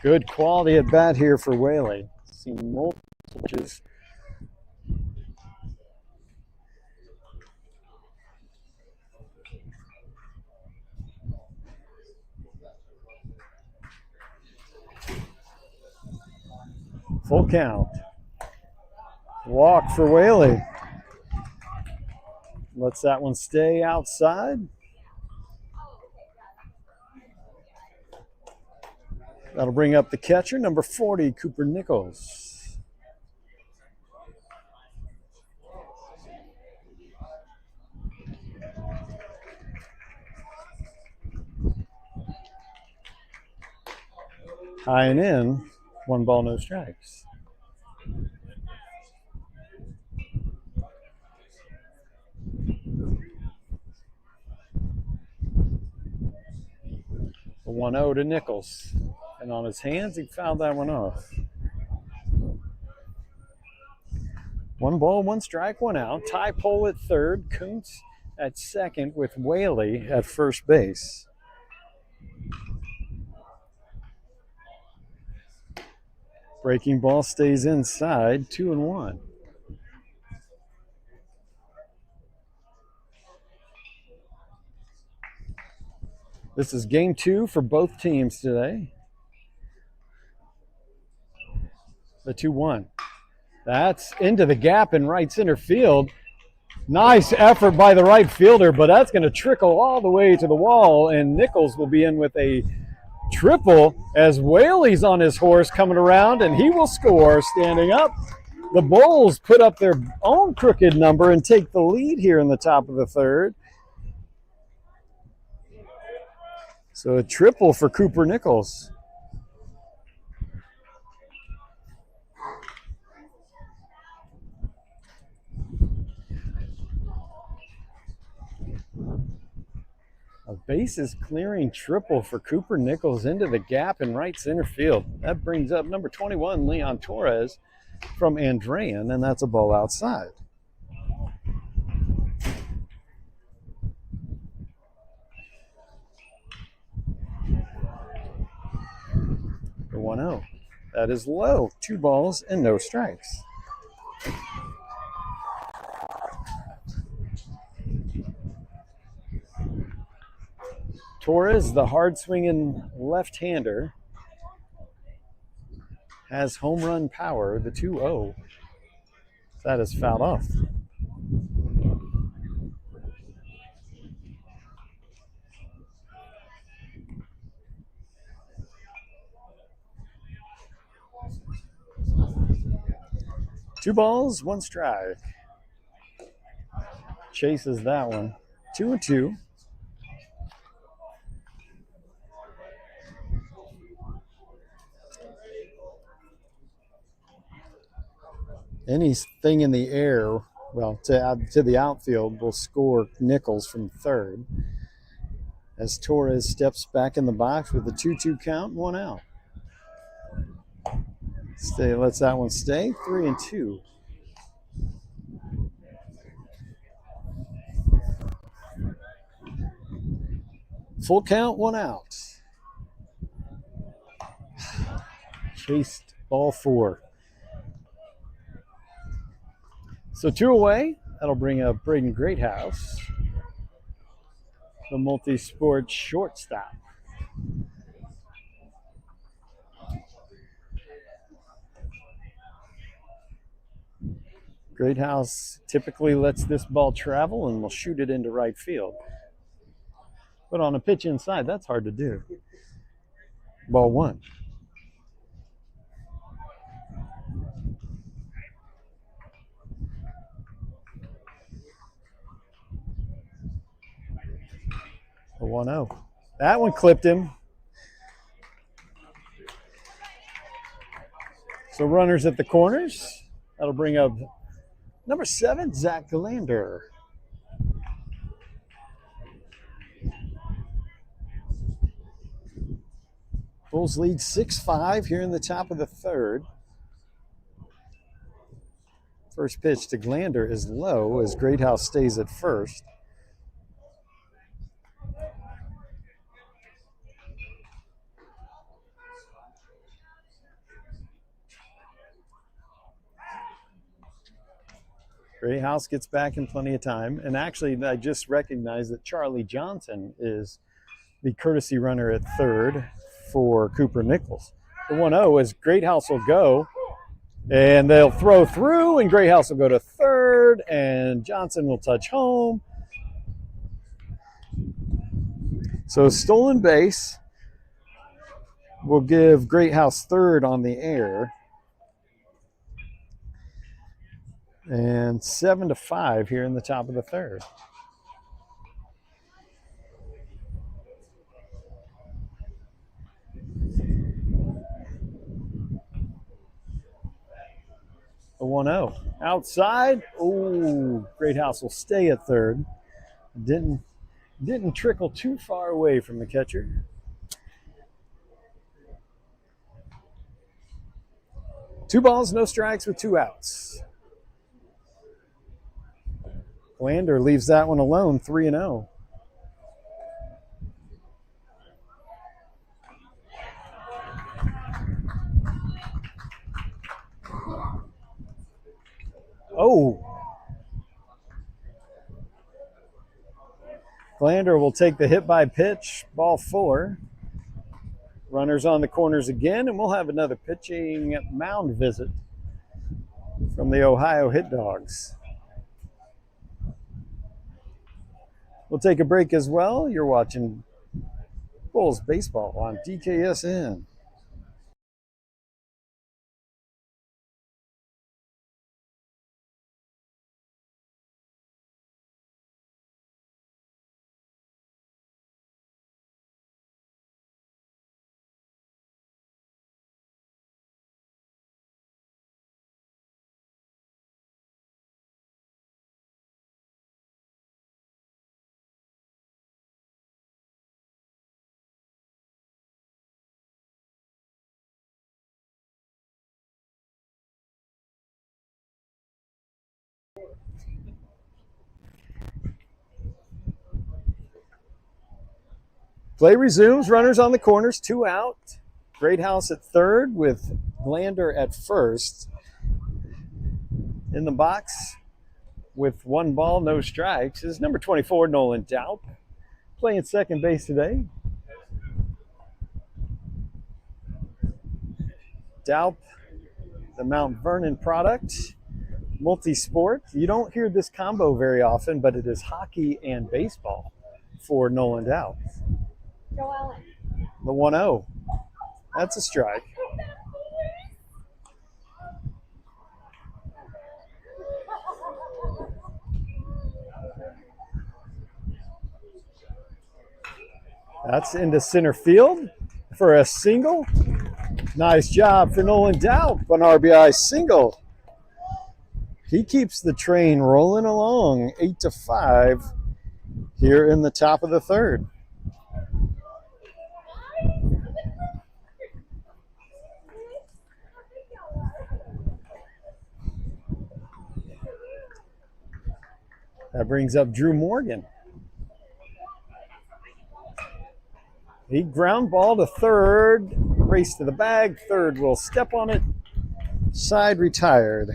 Good quality at bat here for Whaley. Seen multiple pitches. Full count. Walk for Whaley. Lets that one stay outside. That'll bring up the catcher, number 40, Cooper Nichols. High and in, 1 ball, no strikes. The 1-0 to Nichols. And on his hands, he fouled that one off. 1 ball, 1 strike, 1 out. Ty Pole at third. Kuntz at second with Whaley at first base. Breaking ball stays inside, 2-1. This is game 2 for both teams today. The 2-1. That's into the gap in right center field. Nice effort by the right fielder, but that's going to trickle all the way to the wall, and Nichols will be in with a triple as Whaley's on his horse coming around, and he will score standing up. The Bulls put up their own crooked number and take the lead here in the top of the third. So a triple for Cooper Nichols. A bases clearing triple for Cooper Nichols into the gap in right center field. That brings up number 21, Leon Torres from Andrean, and that's a ball outside. The 1-0. That is low. 2 balls and no strikes. Torres, the hard swinging left-hander, has home run power, the 2-0. That is fouled off. Two balls, 1 strike. Chases that one. 2-2. Anything in the air, well, to the outfield, will score Nichols from third. As Torres steps back in the box with a 2-2 count, 1 out. Lets that one stay. 3-2. Full count, 1 out. Chased ball 4. So 2 away. That'll bring up Braden Greathouse, the multi-sport shortstop. Greathouse typically lets this ball travel and will shoot it into right field. But on a pitch inside, that's hard to do. Ball 1. A 1-0. That one clipped him. So runners at the corners. That'll bring up number 7, Zach Glander. Bulls lead 6-5 here in the top of the third. First pitch to Glander is low as Greathouse stays at first. Greathouse gets back in plenty of time. And actually, I just recognized that Charlie Johnson is the courtesy runner at third for Cooper Nichols. The 1-0 is Greathouse will go, and they'll throw through, and Greathouse will go to third, and Johnson will touch home. So stolen base will give Greathouse third on the air. And 7-5 here in the top of the third. A 1-0. Outside. Oh, Greathouse will stay at third. Didn't trickle too far away from the catcher. Two balls, no strikes with 2 outs. Glander leaves that one alone, 3-0. Oh. Glander will take the hit by pitch, ball 4. Runners on the corners again, and we'll have another pitching mound visit from the Ohio HitDogs. We'll take a break as well. You're watching Bulls Baseball on DKSN. Play resumes. Runners on the corners. 2 out. Great House at third with Glander at first. In the box with 1 ball, no strikes is number 24, Nolan Daup, playing second base today. Daup, the Mount Vernon product, multi-sport. You don't hear this combo very often, but it is hockey and baseball for Nolan Daup. The 1-0. That's a strike. That's into center field for a single. Nice job for Nolan Daup, an RBI single. He keeps the train rolling along, 8-5 here in the top of the third. That brings up Drew Morgan. He ground ball to third, race to the bag. Third will step on it. Side retired.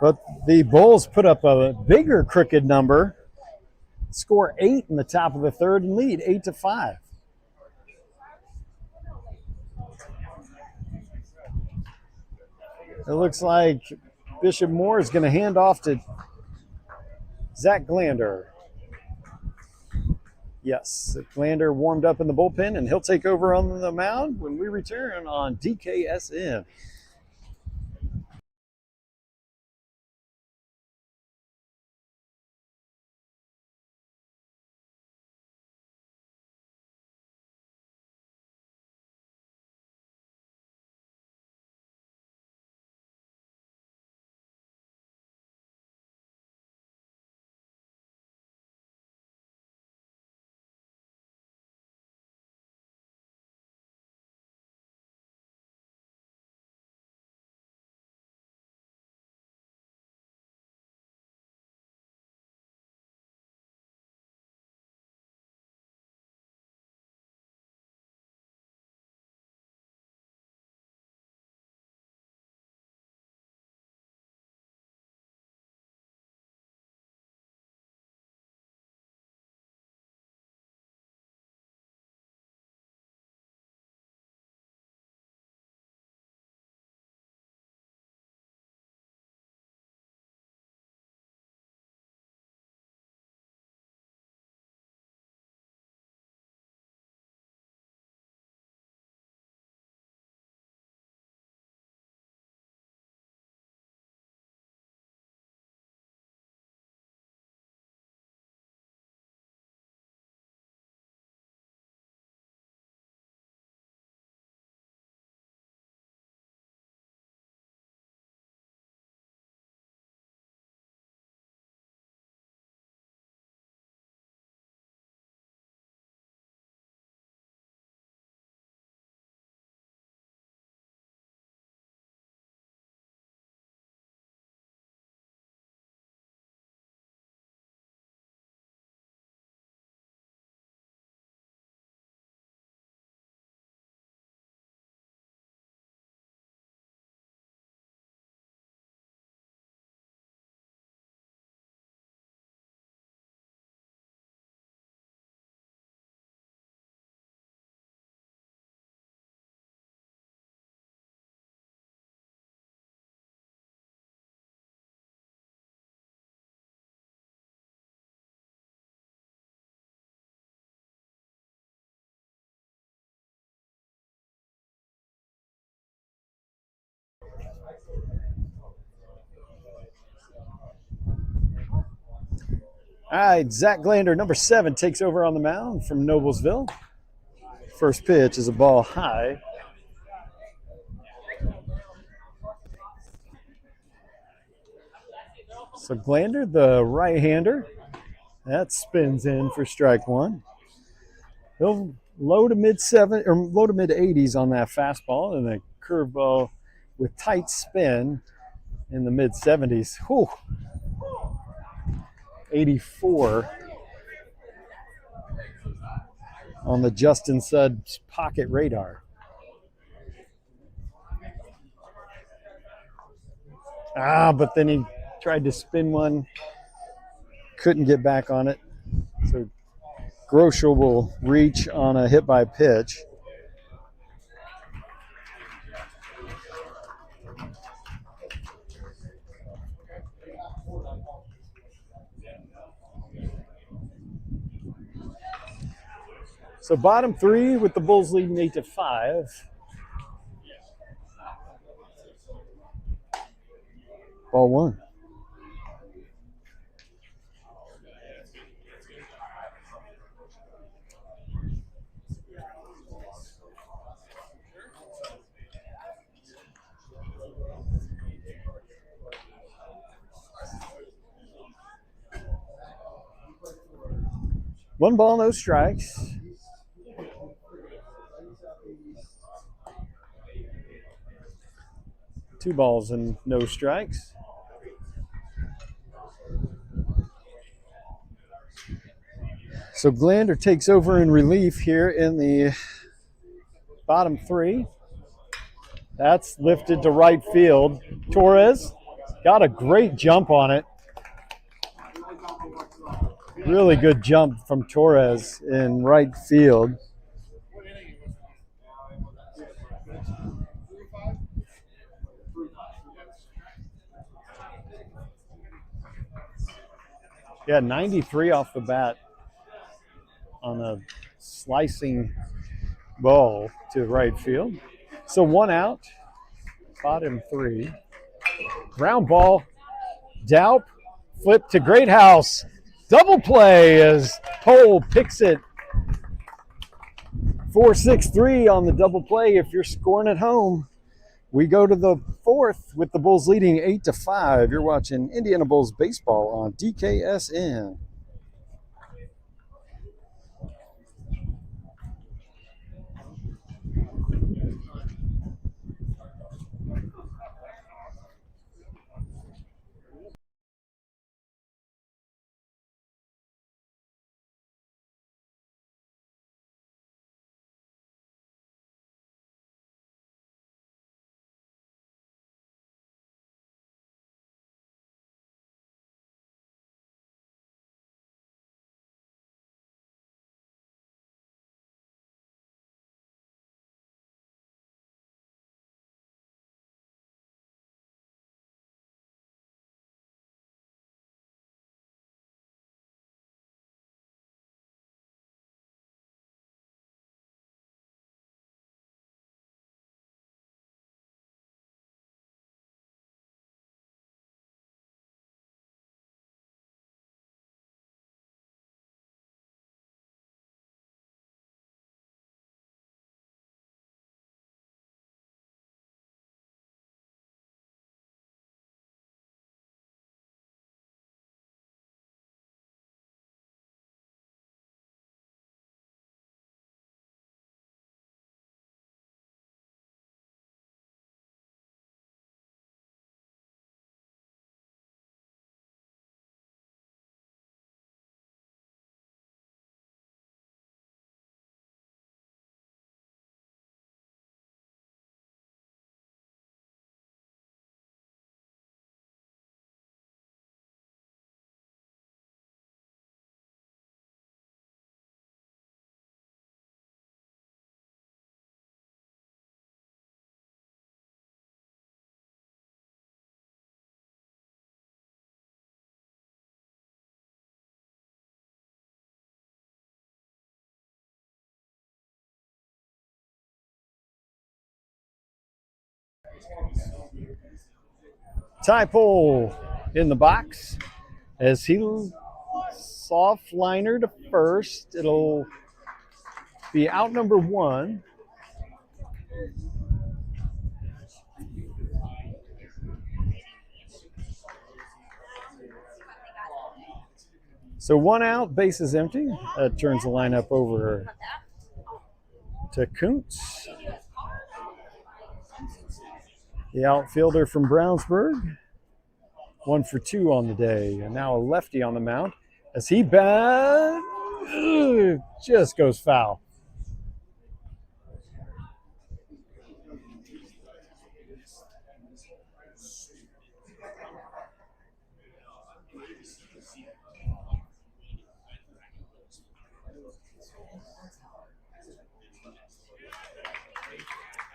But the Bulls put up a bigger crooked number. Score 8 in the top of the third and lead 8-5. It looks like Bishop Moore is going to hand off to Zach Glander. Yes, Glander warmed up in the bullpen, and he'll take over on the mound when we return on DKSN. All right, Zach Glander, number 7, takes over on the mound from Noblesville. First pitch is a ball high. So Glander, the right-hander, that spins in for strike 1. He'll low to mid 80s on that fastball, and the curveball with tight spin in the mid 70s. Whew. 84 on the Justin Suds pocket radar. But then he tried to spin one, couldn't get back on it. So Groeschel will reach on a hit by pitch. So bottom 3 with the Bulls leading 8-5. Ball 1. One ball, no strikes. Two balls and no strikes. So Glander takes over in relief here in the bottom 3. That's lifted to right field. Torres got a great jump on it. Really good jump from Torres in right field. Yeah, 93 off the bat on a slicing ball to right field. So 1 out, bottom 3. Ground ball, Daup, flip to Greathouse. Double play as Cole picks it. 4-6-3 on the double play if you're scoring at home. We go to the 4th with the Bulls leading 8-5. You're watching Indiana Bulls baseball on DKSN. Typole in the box as he soft liner to first. It'll be out number 1. So 1 out, base is empty. That turns the lineup over to Kuntz. The outfielder from Brownsburg, 1 for 2 on the day, and now a lefty on the mound as he just goes foul.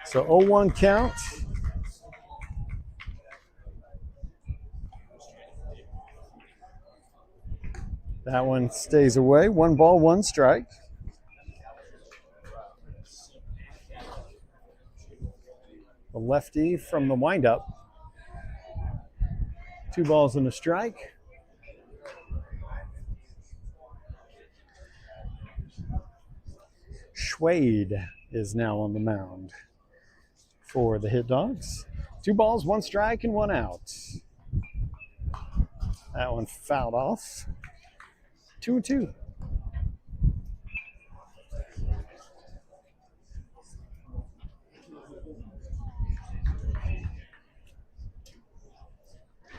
So 0-1 count. That one stays away. 1 ball, 1 strike. The lefty from the windup. 2 balls and a strike. Schwade is now on the mound for the HitDogs. 2 balls, 1 strike, and 1 out. That one fouled off. 2-2.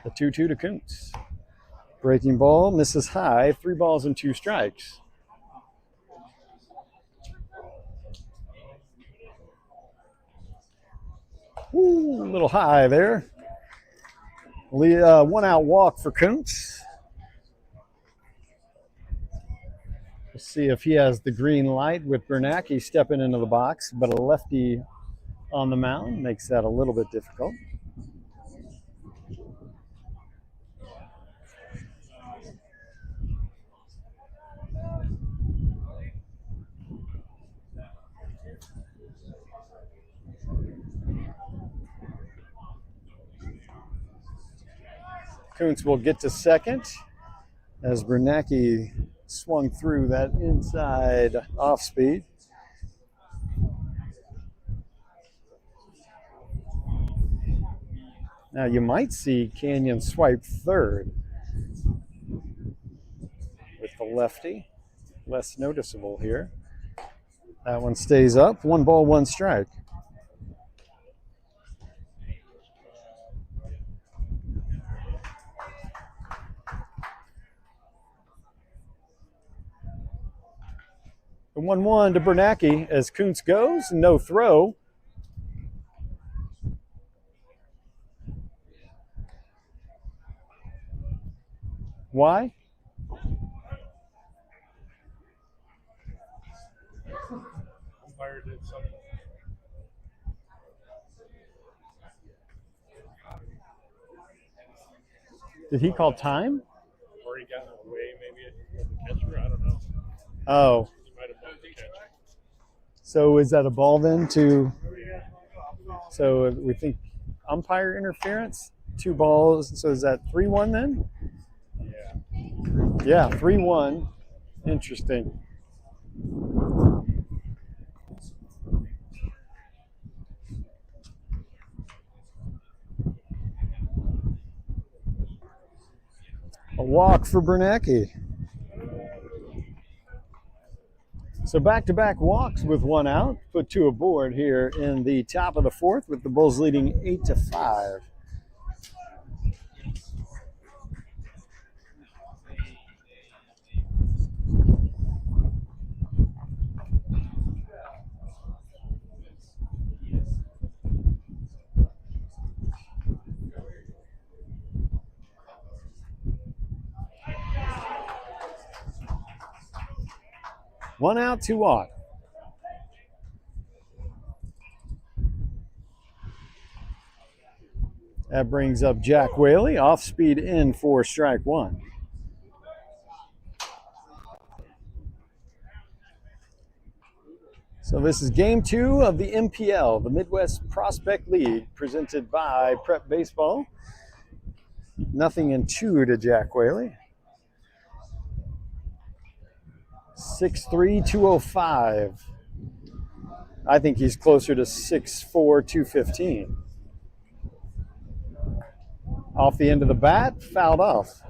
The 2-2 to Kuntz. Breaking ball misses high. 3 balls and 2 strikes. Ooh, a little high there. 1 out walk for Kuntz. We'll see if he has the green light with Bernacki stepping into the box, but a lefty on the mound makes that a little bit difficult. Kuntz will get to second as Bernacki swung through that inside off speed. Now you might see Canyon swipe third with the lefty. Less noticeable here. That one stays up. 1 ball, 1 strike. The 1-1 to Bernacki as Kuntz goes. No throw. Why? Umpire did something. Did he call time? Or he got in the way, maybe, of the catcher. I don't know. Oh. He might have bumped the catcher. So is that a ball then to... So we think umpire interference? 2 balls. So is that 3-1 then? Yeah. Yeah, 3-1. Interesting. A walk for Bernacki. So back-to-back walks with 1 out. Put 2 aboard here in the top of the 4th with the Bulls leading 8-5. One out, 2 on. That brings up Jack Whaley, off speed in for strike 1. So this is game 2 of the MPL, the Midwest Prospect League, presented by Prep Baseball. 0-2 to Jack Whaley. 6'3", 205. I think he's closer to 6'4", 215. Off the end of the bat, fouled off.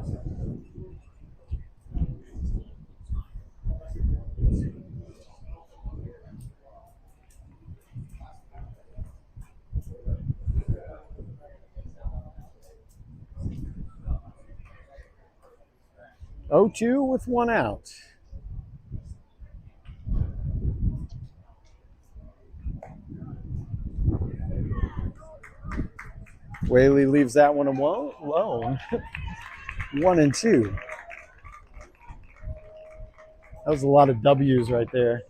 0-2 with 1 out. Whaley leaves that one alone. 1-2. That was a lot of W's right there.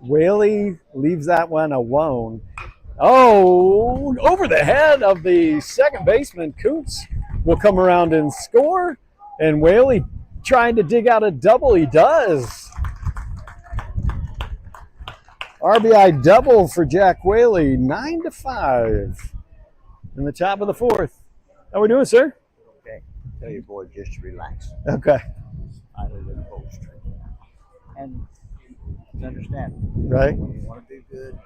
Whaley leaves that one alone. Oh, over the head of the second baseman. Kuntz will come around and score. And Whaley trying to dig out a double. He does. RBI double for Jack Whaley. 9-5 in the top of the fourth. How we doing, sir? Okay. Tell your boy just to relax. Okay. I live in Post. And it's understandable. Right? When you want to do good,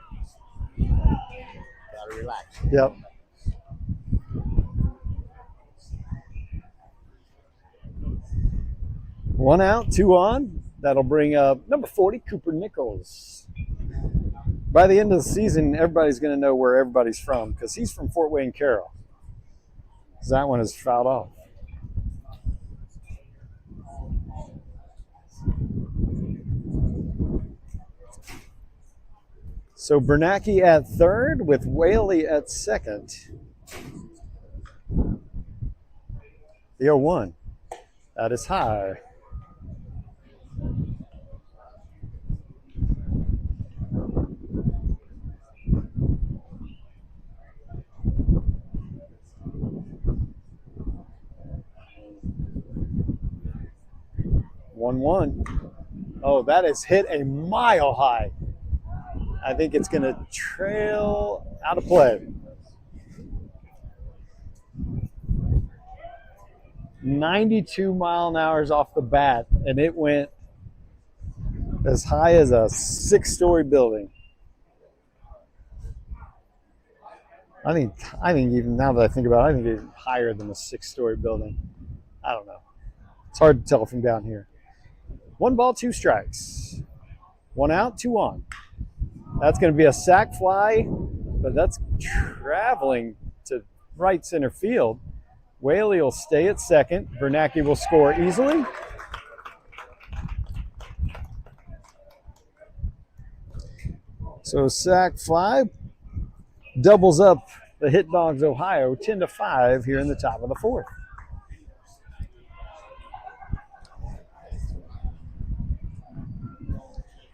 you gotta relax. Yep. One out, 2 on. That'll bring up number 40, Cooper Nichols. By the end of the season, everybody's going to know where everybody's from because he's from Fort Wayne Carroll. That one is fouled off. So Bernacki at third with Whaley at second. The 0-1. That is high. One. Oh, that is hit a mile high. I think it's going to trail out of play. 92 mile an hour off the bat, and it went as high as a 6-story building. I think even now that I think about it, I think it's higher than a 6-story building. I don't know. It's hard to tell from down here. 1 ball, 2 strikes. 1 out, 2 on. That's going to be a sac fly, but that's traveling to right center field. Whaley will stay at second. Bernacki will score easily. So sac fly doubles up the HitDogs Ohio 10-5 here in the top of the fourth.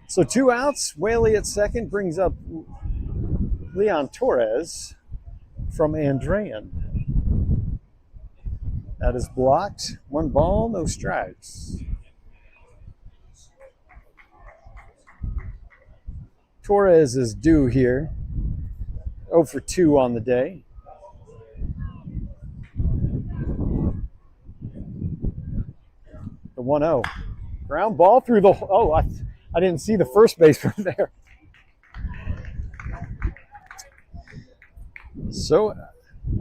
So 2 outs. Whaley at second brings up Leon Torres from Andrean. That is blocked. 1 ball, no strikes. Torres is due here. 0 for 2 on the day. The 1-0. Ground ball through the... Oh, I didn't see the first baseman there. So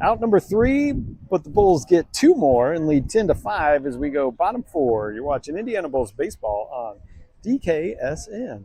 out number 3, but the Bulls get 2 more and lead 10-5 as we go bottom 4. You're watching Indiana Bulls baseball on DKSN.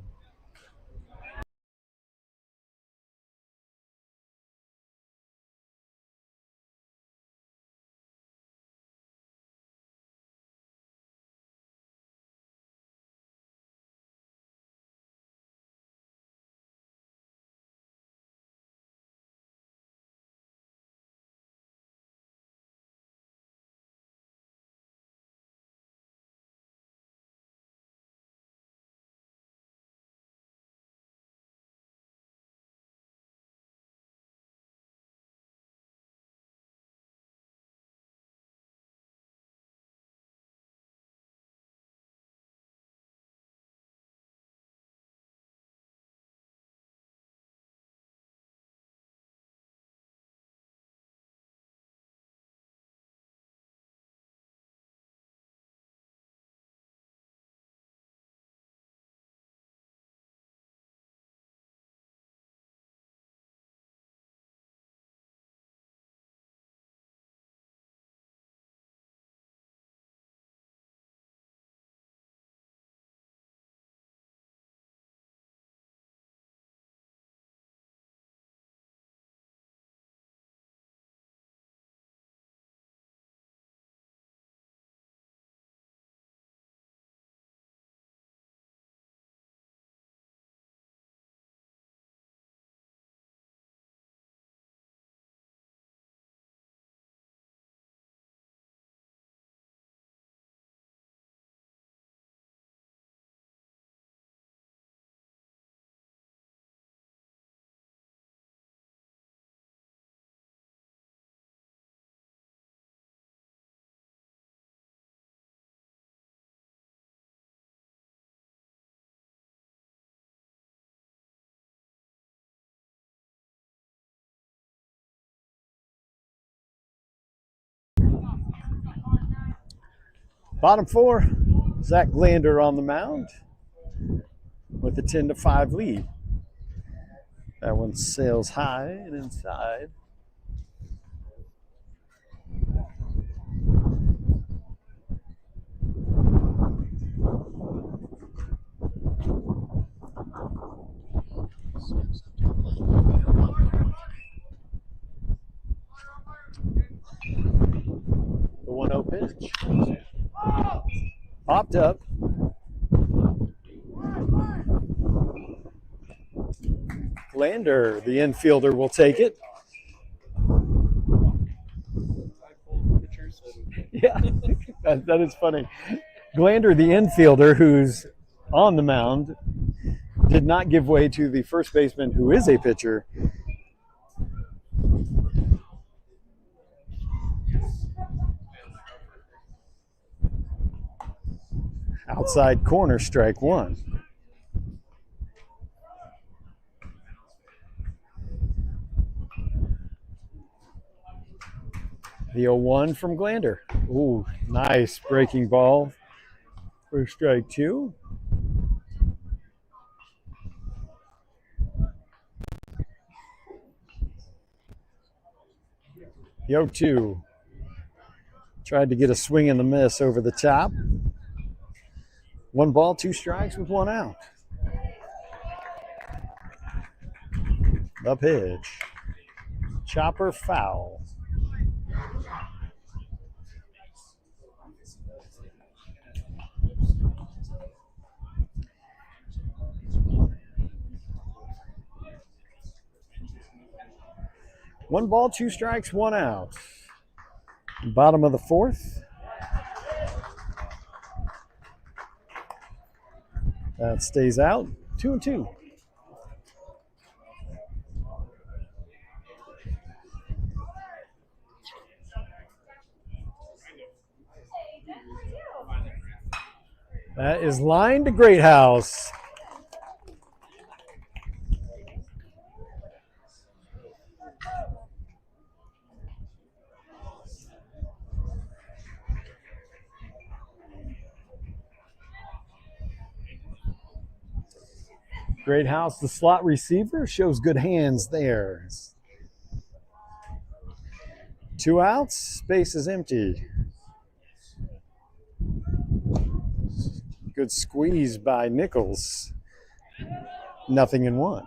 Bottom four, Zach Glander on the mound with a 10-5 lead. That one sails high and inside. The 1-0 pitch. Popped up. Glander, the infielder, will take it. Yeah, that is funny. Glander, the infielder, who's on the mound, did not give way to the first baseman, who is a pitcher. Outside corner, strike one. The 0-1 from Glander. Ooh, nice breaking ball for strike two. The 0-2. Tried to get a swing and the miss over the top. 1 ball, 2 strikes with 1 out. The pitch. Chopper foul. One ball, 2 strikes, 1 out. Bottom of the fourth. That stays out. 2-2. That is line to Great House. Great House, the slot receiver, shows good hands there. 2 outs, space is empty. Good squeeze by Nichols. 0-1.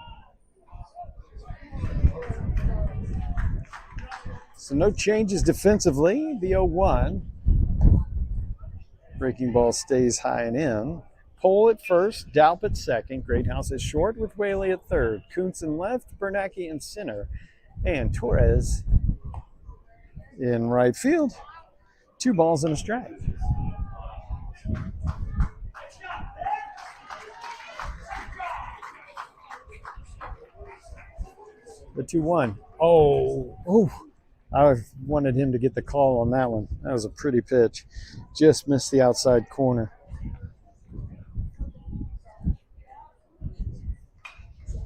So no changes defensively. The 0-1. Breaking ball stays high and in. Pole at first, Dalp at second. Great House is short with Whaley at third. Kuntz in left, Bernacki in center. And Torres in right field. 2 balls and a strike. The 2-1. Oh, I wanted him to get the call on that one. That was a pretty pitch. Just missed the outside corner.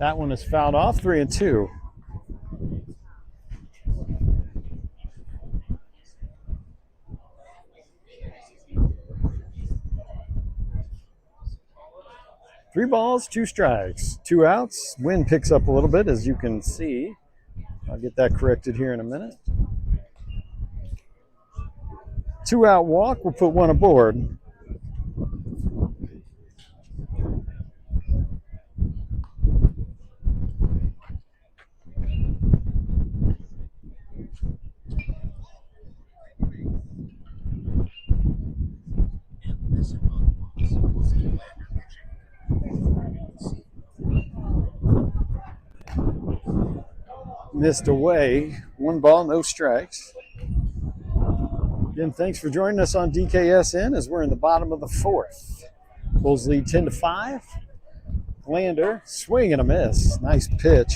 That one is fouled off, 3-2. Three balls, 2 strikes, 2 outs. Wind picks up a little bit, as you can see. I'll get that corrected here in a minute. 2 out walk, we'll put 1 aboard. Missed away. 1 ball, no strikes. Again, thanks for joining us on DKSN as we're in the bottom of the fourth. Bulls lead 10-5. Glander, swing and a miss. Nice pitch.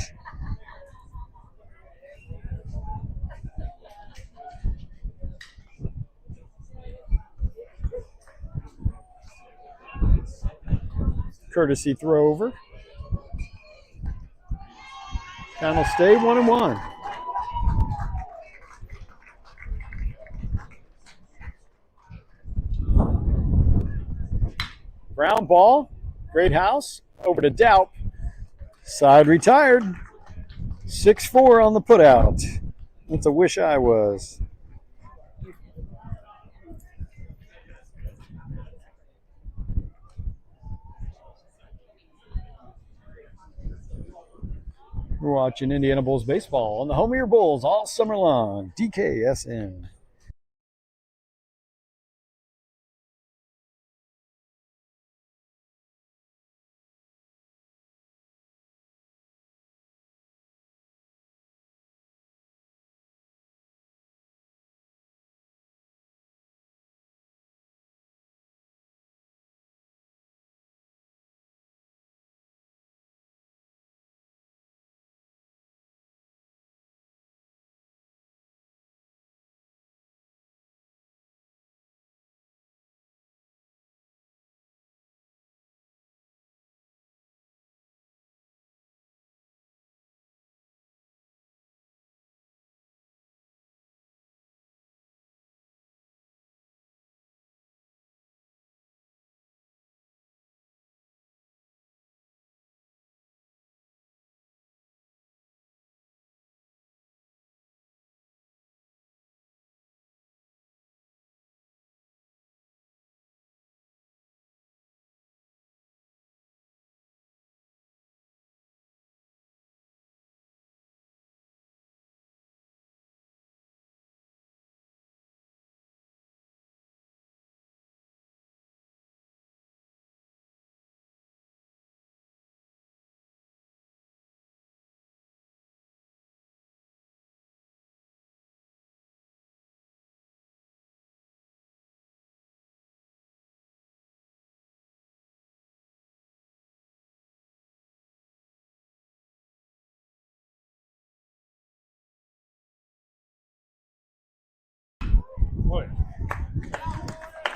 Courtesy throw over. Count will stay 1-1. Ground ball. Great House. Over to Daup. Side retired. 6-4 on the putout. That's a wish I was. We're watching Indiana Bulls baseball on the home of your Bulls all summer long. DKSN.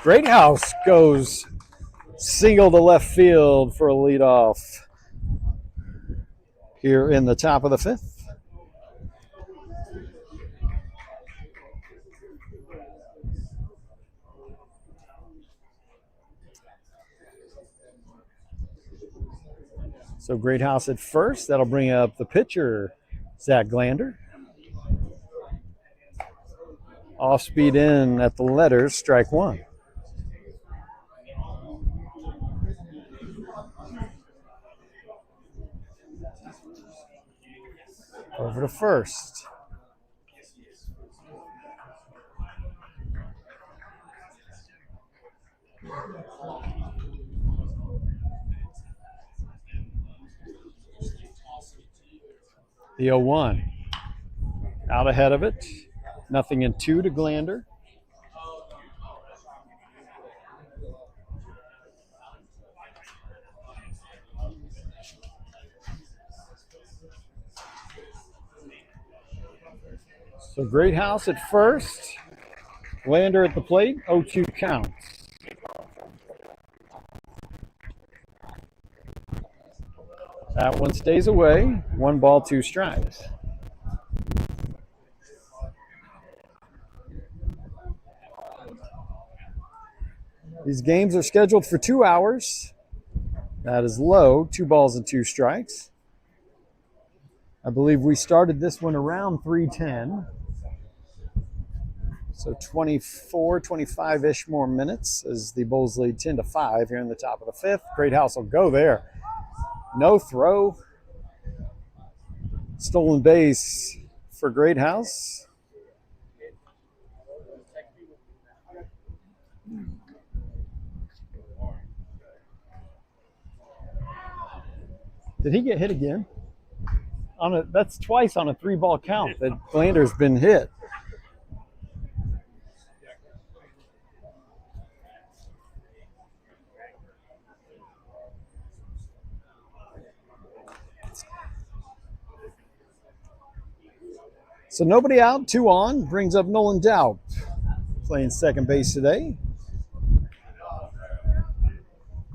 Great House goes single to left field for a leadoff here in the top of the fifth. So Great House at first. That'll bring up the pitcher, Zach Glander. Off speed in at the letters, strike one. Over to first. The 0-1. Out ahead of it. Nothing in two to Glander. So Great House at first. Glander at the plate. 0-2 count. That one stays away. 1 ball, 2 strikes. These games are scheduled for 2 hours. That is low. 2 balls and 2 strikes. I believe we started this one around 3:10. So 24, 25-ish more minutes as the Bulls lead 10-5 here in the top of the fifth. Great House will go there. No throw. Stolen base for Great House. Did he get hit again? That's twice on a 3-ball count that Glander's been hit. So nobody out, 2 on, brings up Nolan Daup, playing second base today.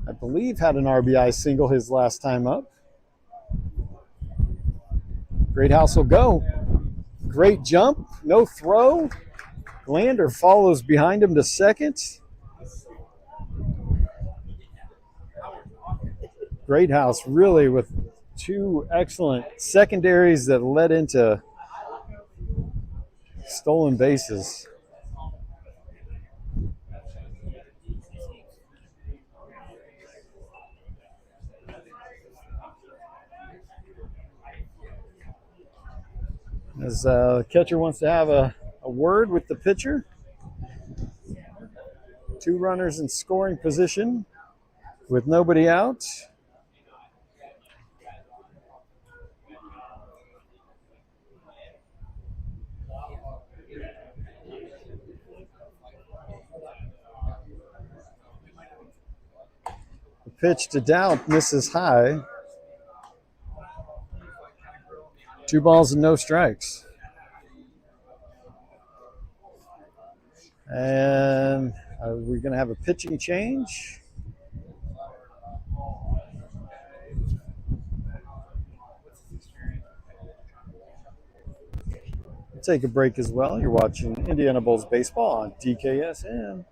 I believe had an RBI single his last time up. Great House will go. Great jump, no throw. Glander follows behind him to second. Great house, really, with two excellent secondaries that led into stolen bases. As the catcher wants to have a word with the pitcher. 2 runners in scoring position with nobody out. The pitch to Doubt misses high. 2 balls and no strikes. And we're going to have a pitching change. We'll take a break as well. You're watching Indiana Bulls baseball on DKSM.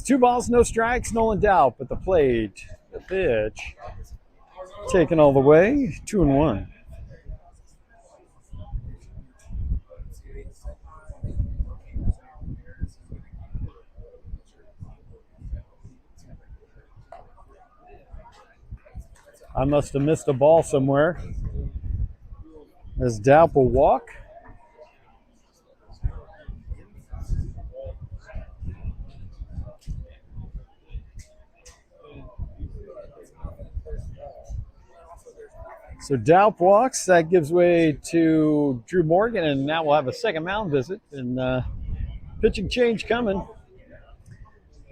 Two balls, no strikes, Nolan Doubt at the plate. The pitch taken all the way, 2-1. I must have missed a ball somewhere. As Doubt will walk. So Daup walks. That gives way to Drew Morgan, and now we'll have a second mound visit. And pitching change coming.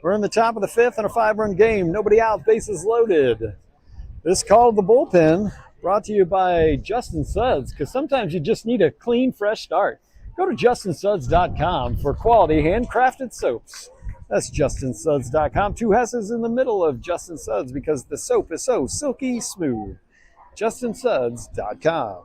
We're in the top of the 5th in a 5-run game. Nobody out, bases loaded. This called the bullpen, brought to you by Justin Suds, because sometimes you just need a clean, fresh start. Go to justinsuds.com for quality handcrafted soaps. That's justinsuds.com. 2 S's in the middle of Justin Suds because the soap is so silky smooth. justinsuds.com.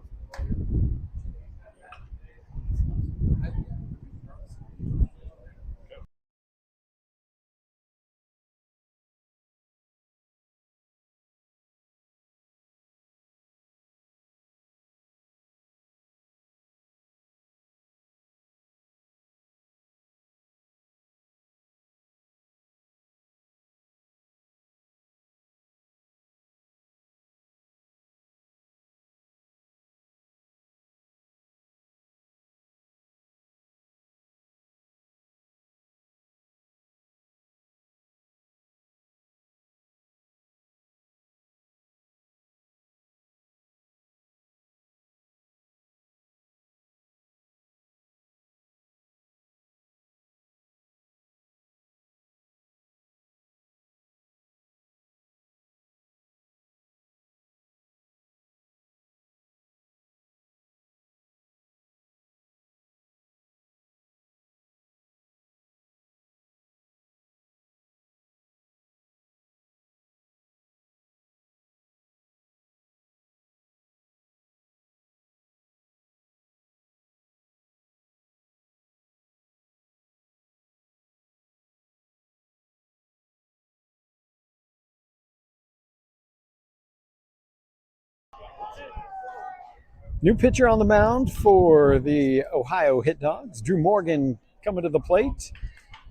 New pitcher on the mound for the Ohio HitDogs. Drew Morgan coming to the plate.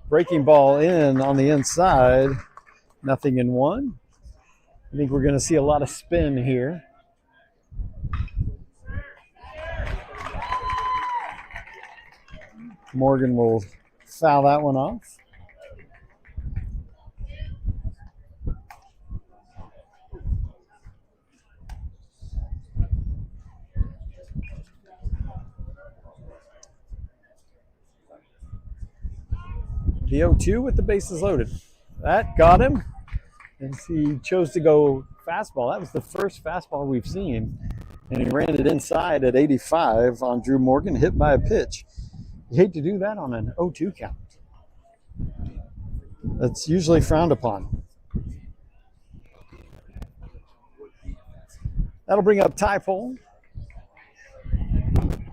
Breaking ball in on the inside. 0-1. I think we're going to see a lot of spin here. Morgan will foul that one off. The 0-2 with the bases loaded. That got him as he chose to go fastball. That was the first fastball we've seen. And he ran it inside at 85 on Drew Morgan, hit by a pitch. You hate to do that on an 0-2 count. That's usually frowned upon. That'll bring up tie pole.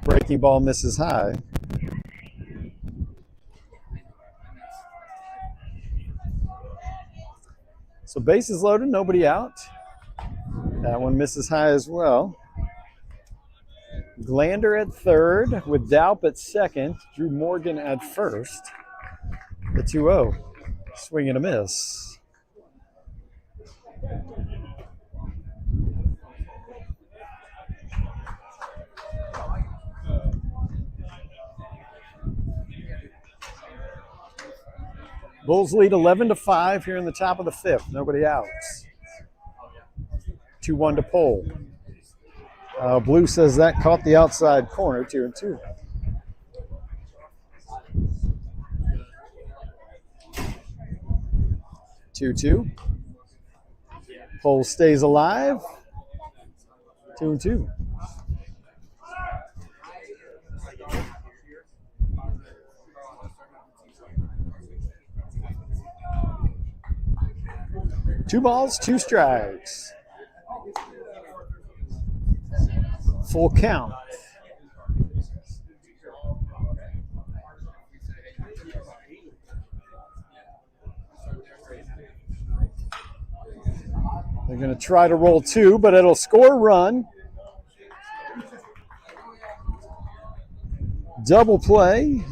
Breaking ball misses high. So bases loaded, nobody out. That one misses high as well. Glander at third with Daup at second. Drew Morgan at first. The 2-0. Swing and a miss. Bulls lead 11-5 here in the top of the fifth. Nobody out. 2-1 to Pole. Blue says that caught the outside corner, 2-2. Pole stays alive. 2-2. Two balls, two strikes. Full count. They're going to try to roll two, but it'll score a run. Double play,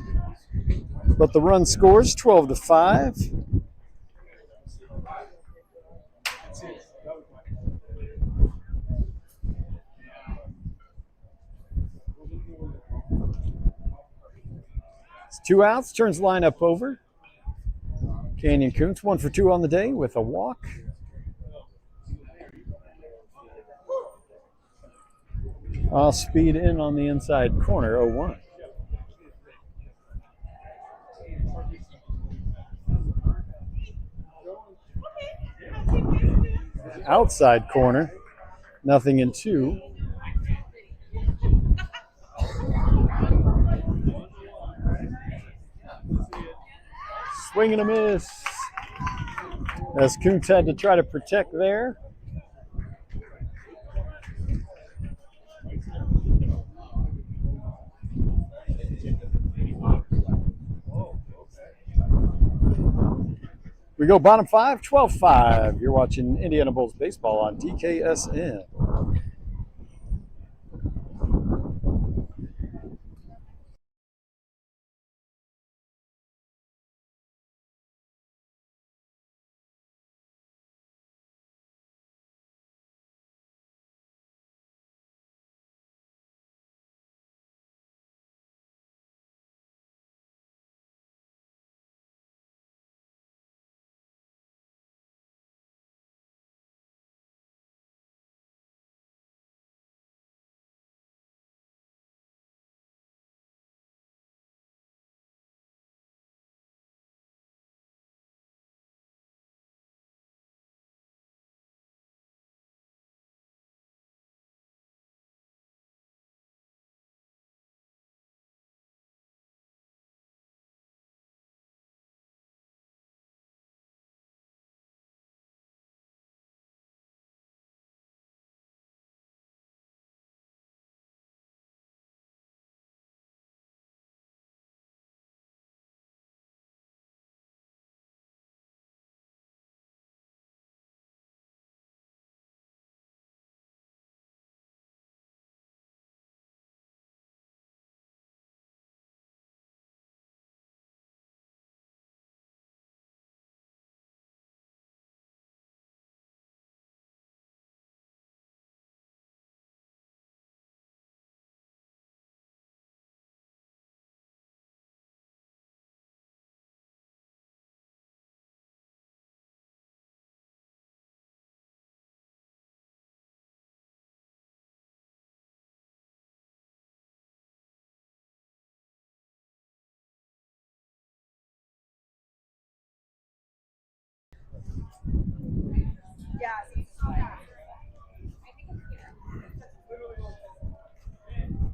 but the run scores 12-5. It's 2 outs, turns lineup over. Canyon Koontz 1 for 2 on the day with a walk. Off speed in on the inside corner, 0-1. Outside corner, nothing in 2. Swing and a miss. As Koontz had to try to protect there. We go bottom 5, 12-5. You're watching Indiana Bulls baseball on DKSN.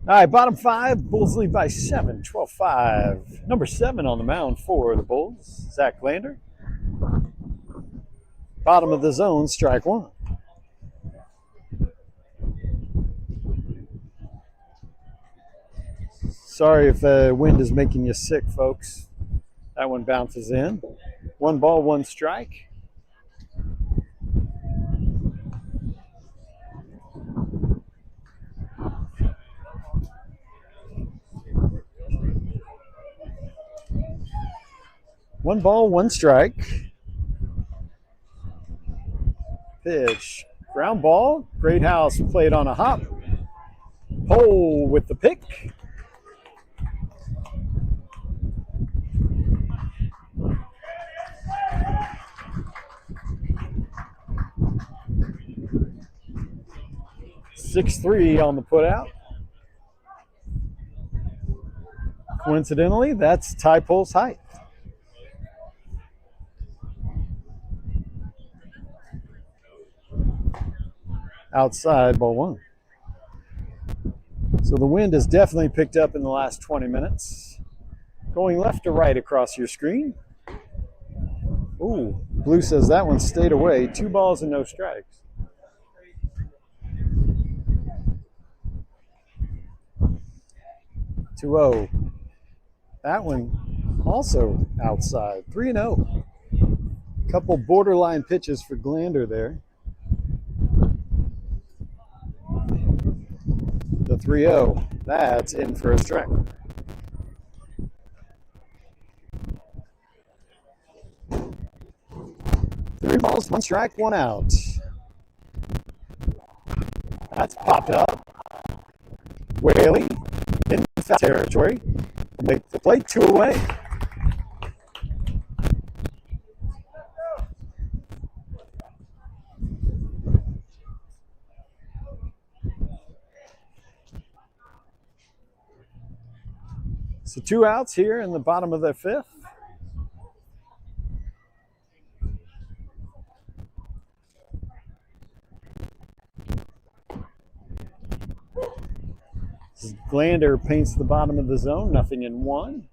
All right, bottom five. Bulls lead by 7, 12-5. Number 7 on the mound for the Bulls, Zach Lander. Bottom of the zone, strike one. Sorry if the wind is making you sick, folks. That one bounces in. 1 ball, 1 strike. One ball, 1 strike. Pitch. Ground ball. Great House played on a hop. Pole with the pick. Six-3 on the putout. Coincidentally, that's Ty Pole's height. Outside, ball 1. So the wind has definitely picked up in the last 20 minutes. Going left to right across your screen. Ooh, Blue says that one stayed away. 2 balls and no strikes. Two-zero. That one also outside. 3-0. Couple borderline pitches for Glander there. The 3-0. That's in for a strike. 3 balls, 1 strike, 1 out. That's popped up. Whaley in foul territory. Make the play, 2 away. So 2 outs here in the bottom of the 5th. Glander paints the bottom of the zone, 0-1.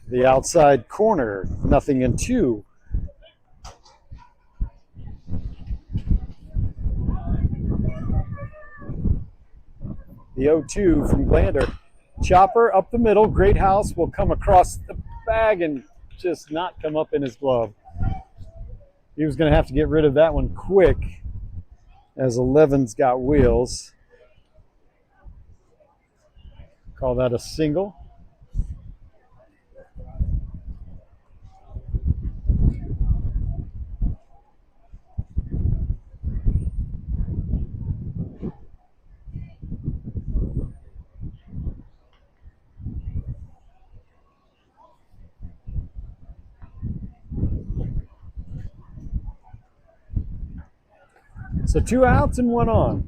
The outside corner, 0-2. The 0-2 from Glander. Chopper up the middle. Great House will come across the bag and just not come up in his glove. He was going to have to get rid of that one quick as 11's got wheels. Call that a single. So 2 outs and 1 on.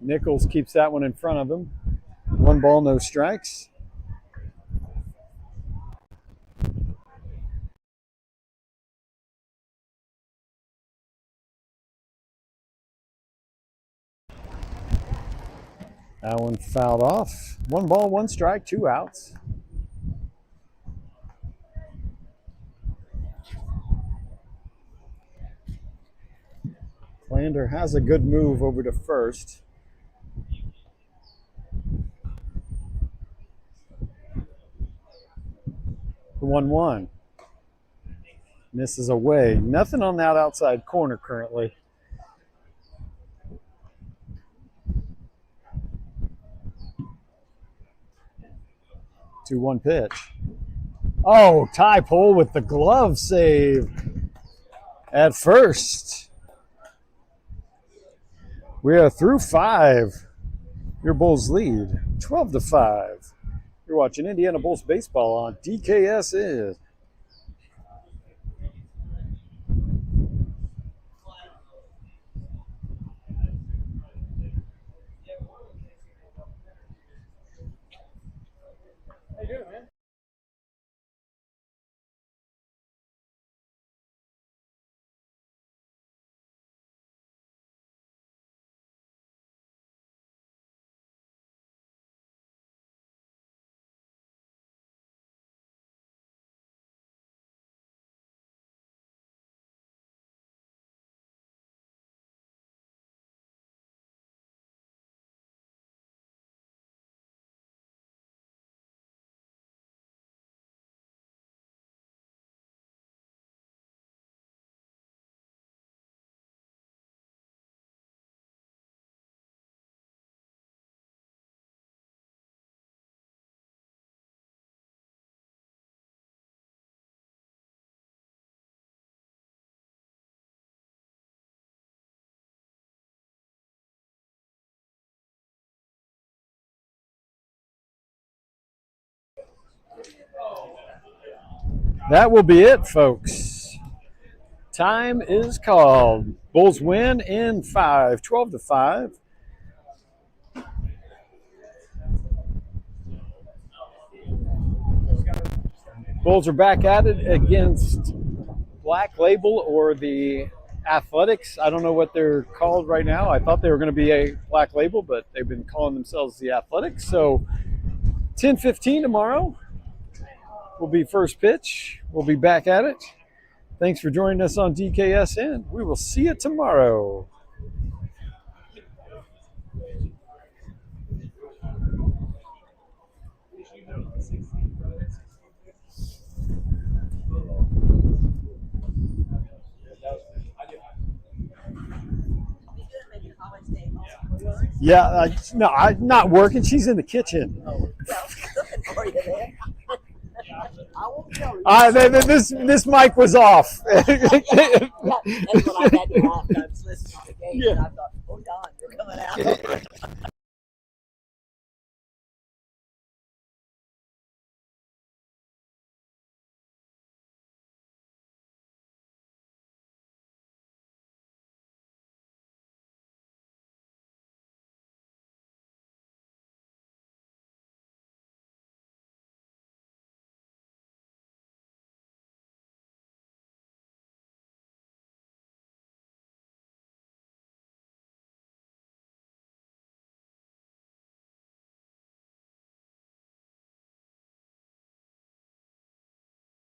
Nichols keeps that one in front of him. 1 ball, no strikes. That one fouled off. 1 ball, 1 strike, 2 outs. Glander has a good move over to first. The 1-1. Misses away. Nothing on that outside corner currently. Two one pitch. Oh, Ty Pole with the glove save at first. We are through 5. Your Bulls lead 12-5. You're watching Indiana Bulls baseball on DKSN. you doing, man? That will be it, folks. Time is called. Bulls win in 5, 12-5. Bulls are back at it against Black Label or the Athletics. I don't know what they're called right now. I thought they were going to be a Black Label, but they've been calling themselves the Athletics. So 10:15 tomorrow will be first pitch. We'll be back at it. Thanks for joining us on DKSN. We will see you tomorrow. Yeah, no, I'm not working. She's in the kitchen. This mic was off. That's what I had to have. I was listening to the game, and I thought, oh, Don, you're coming out.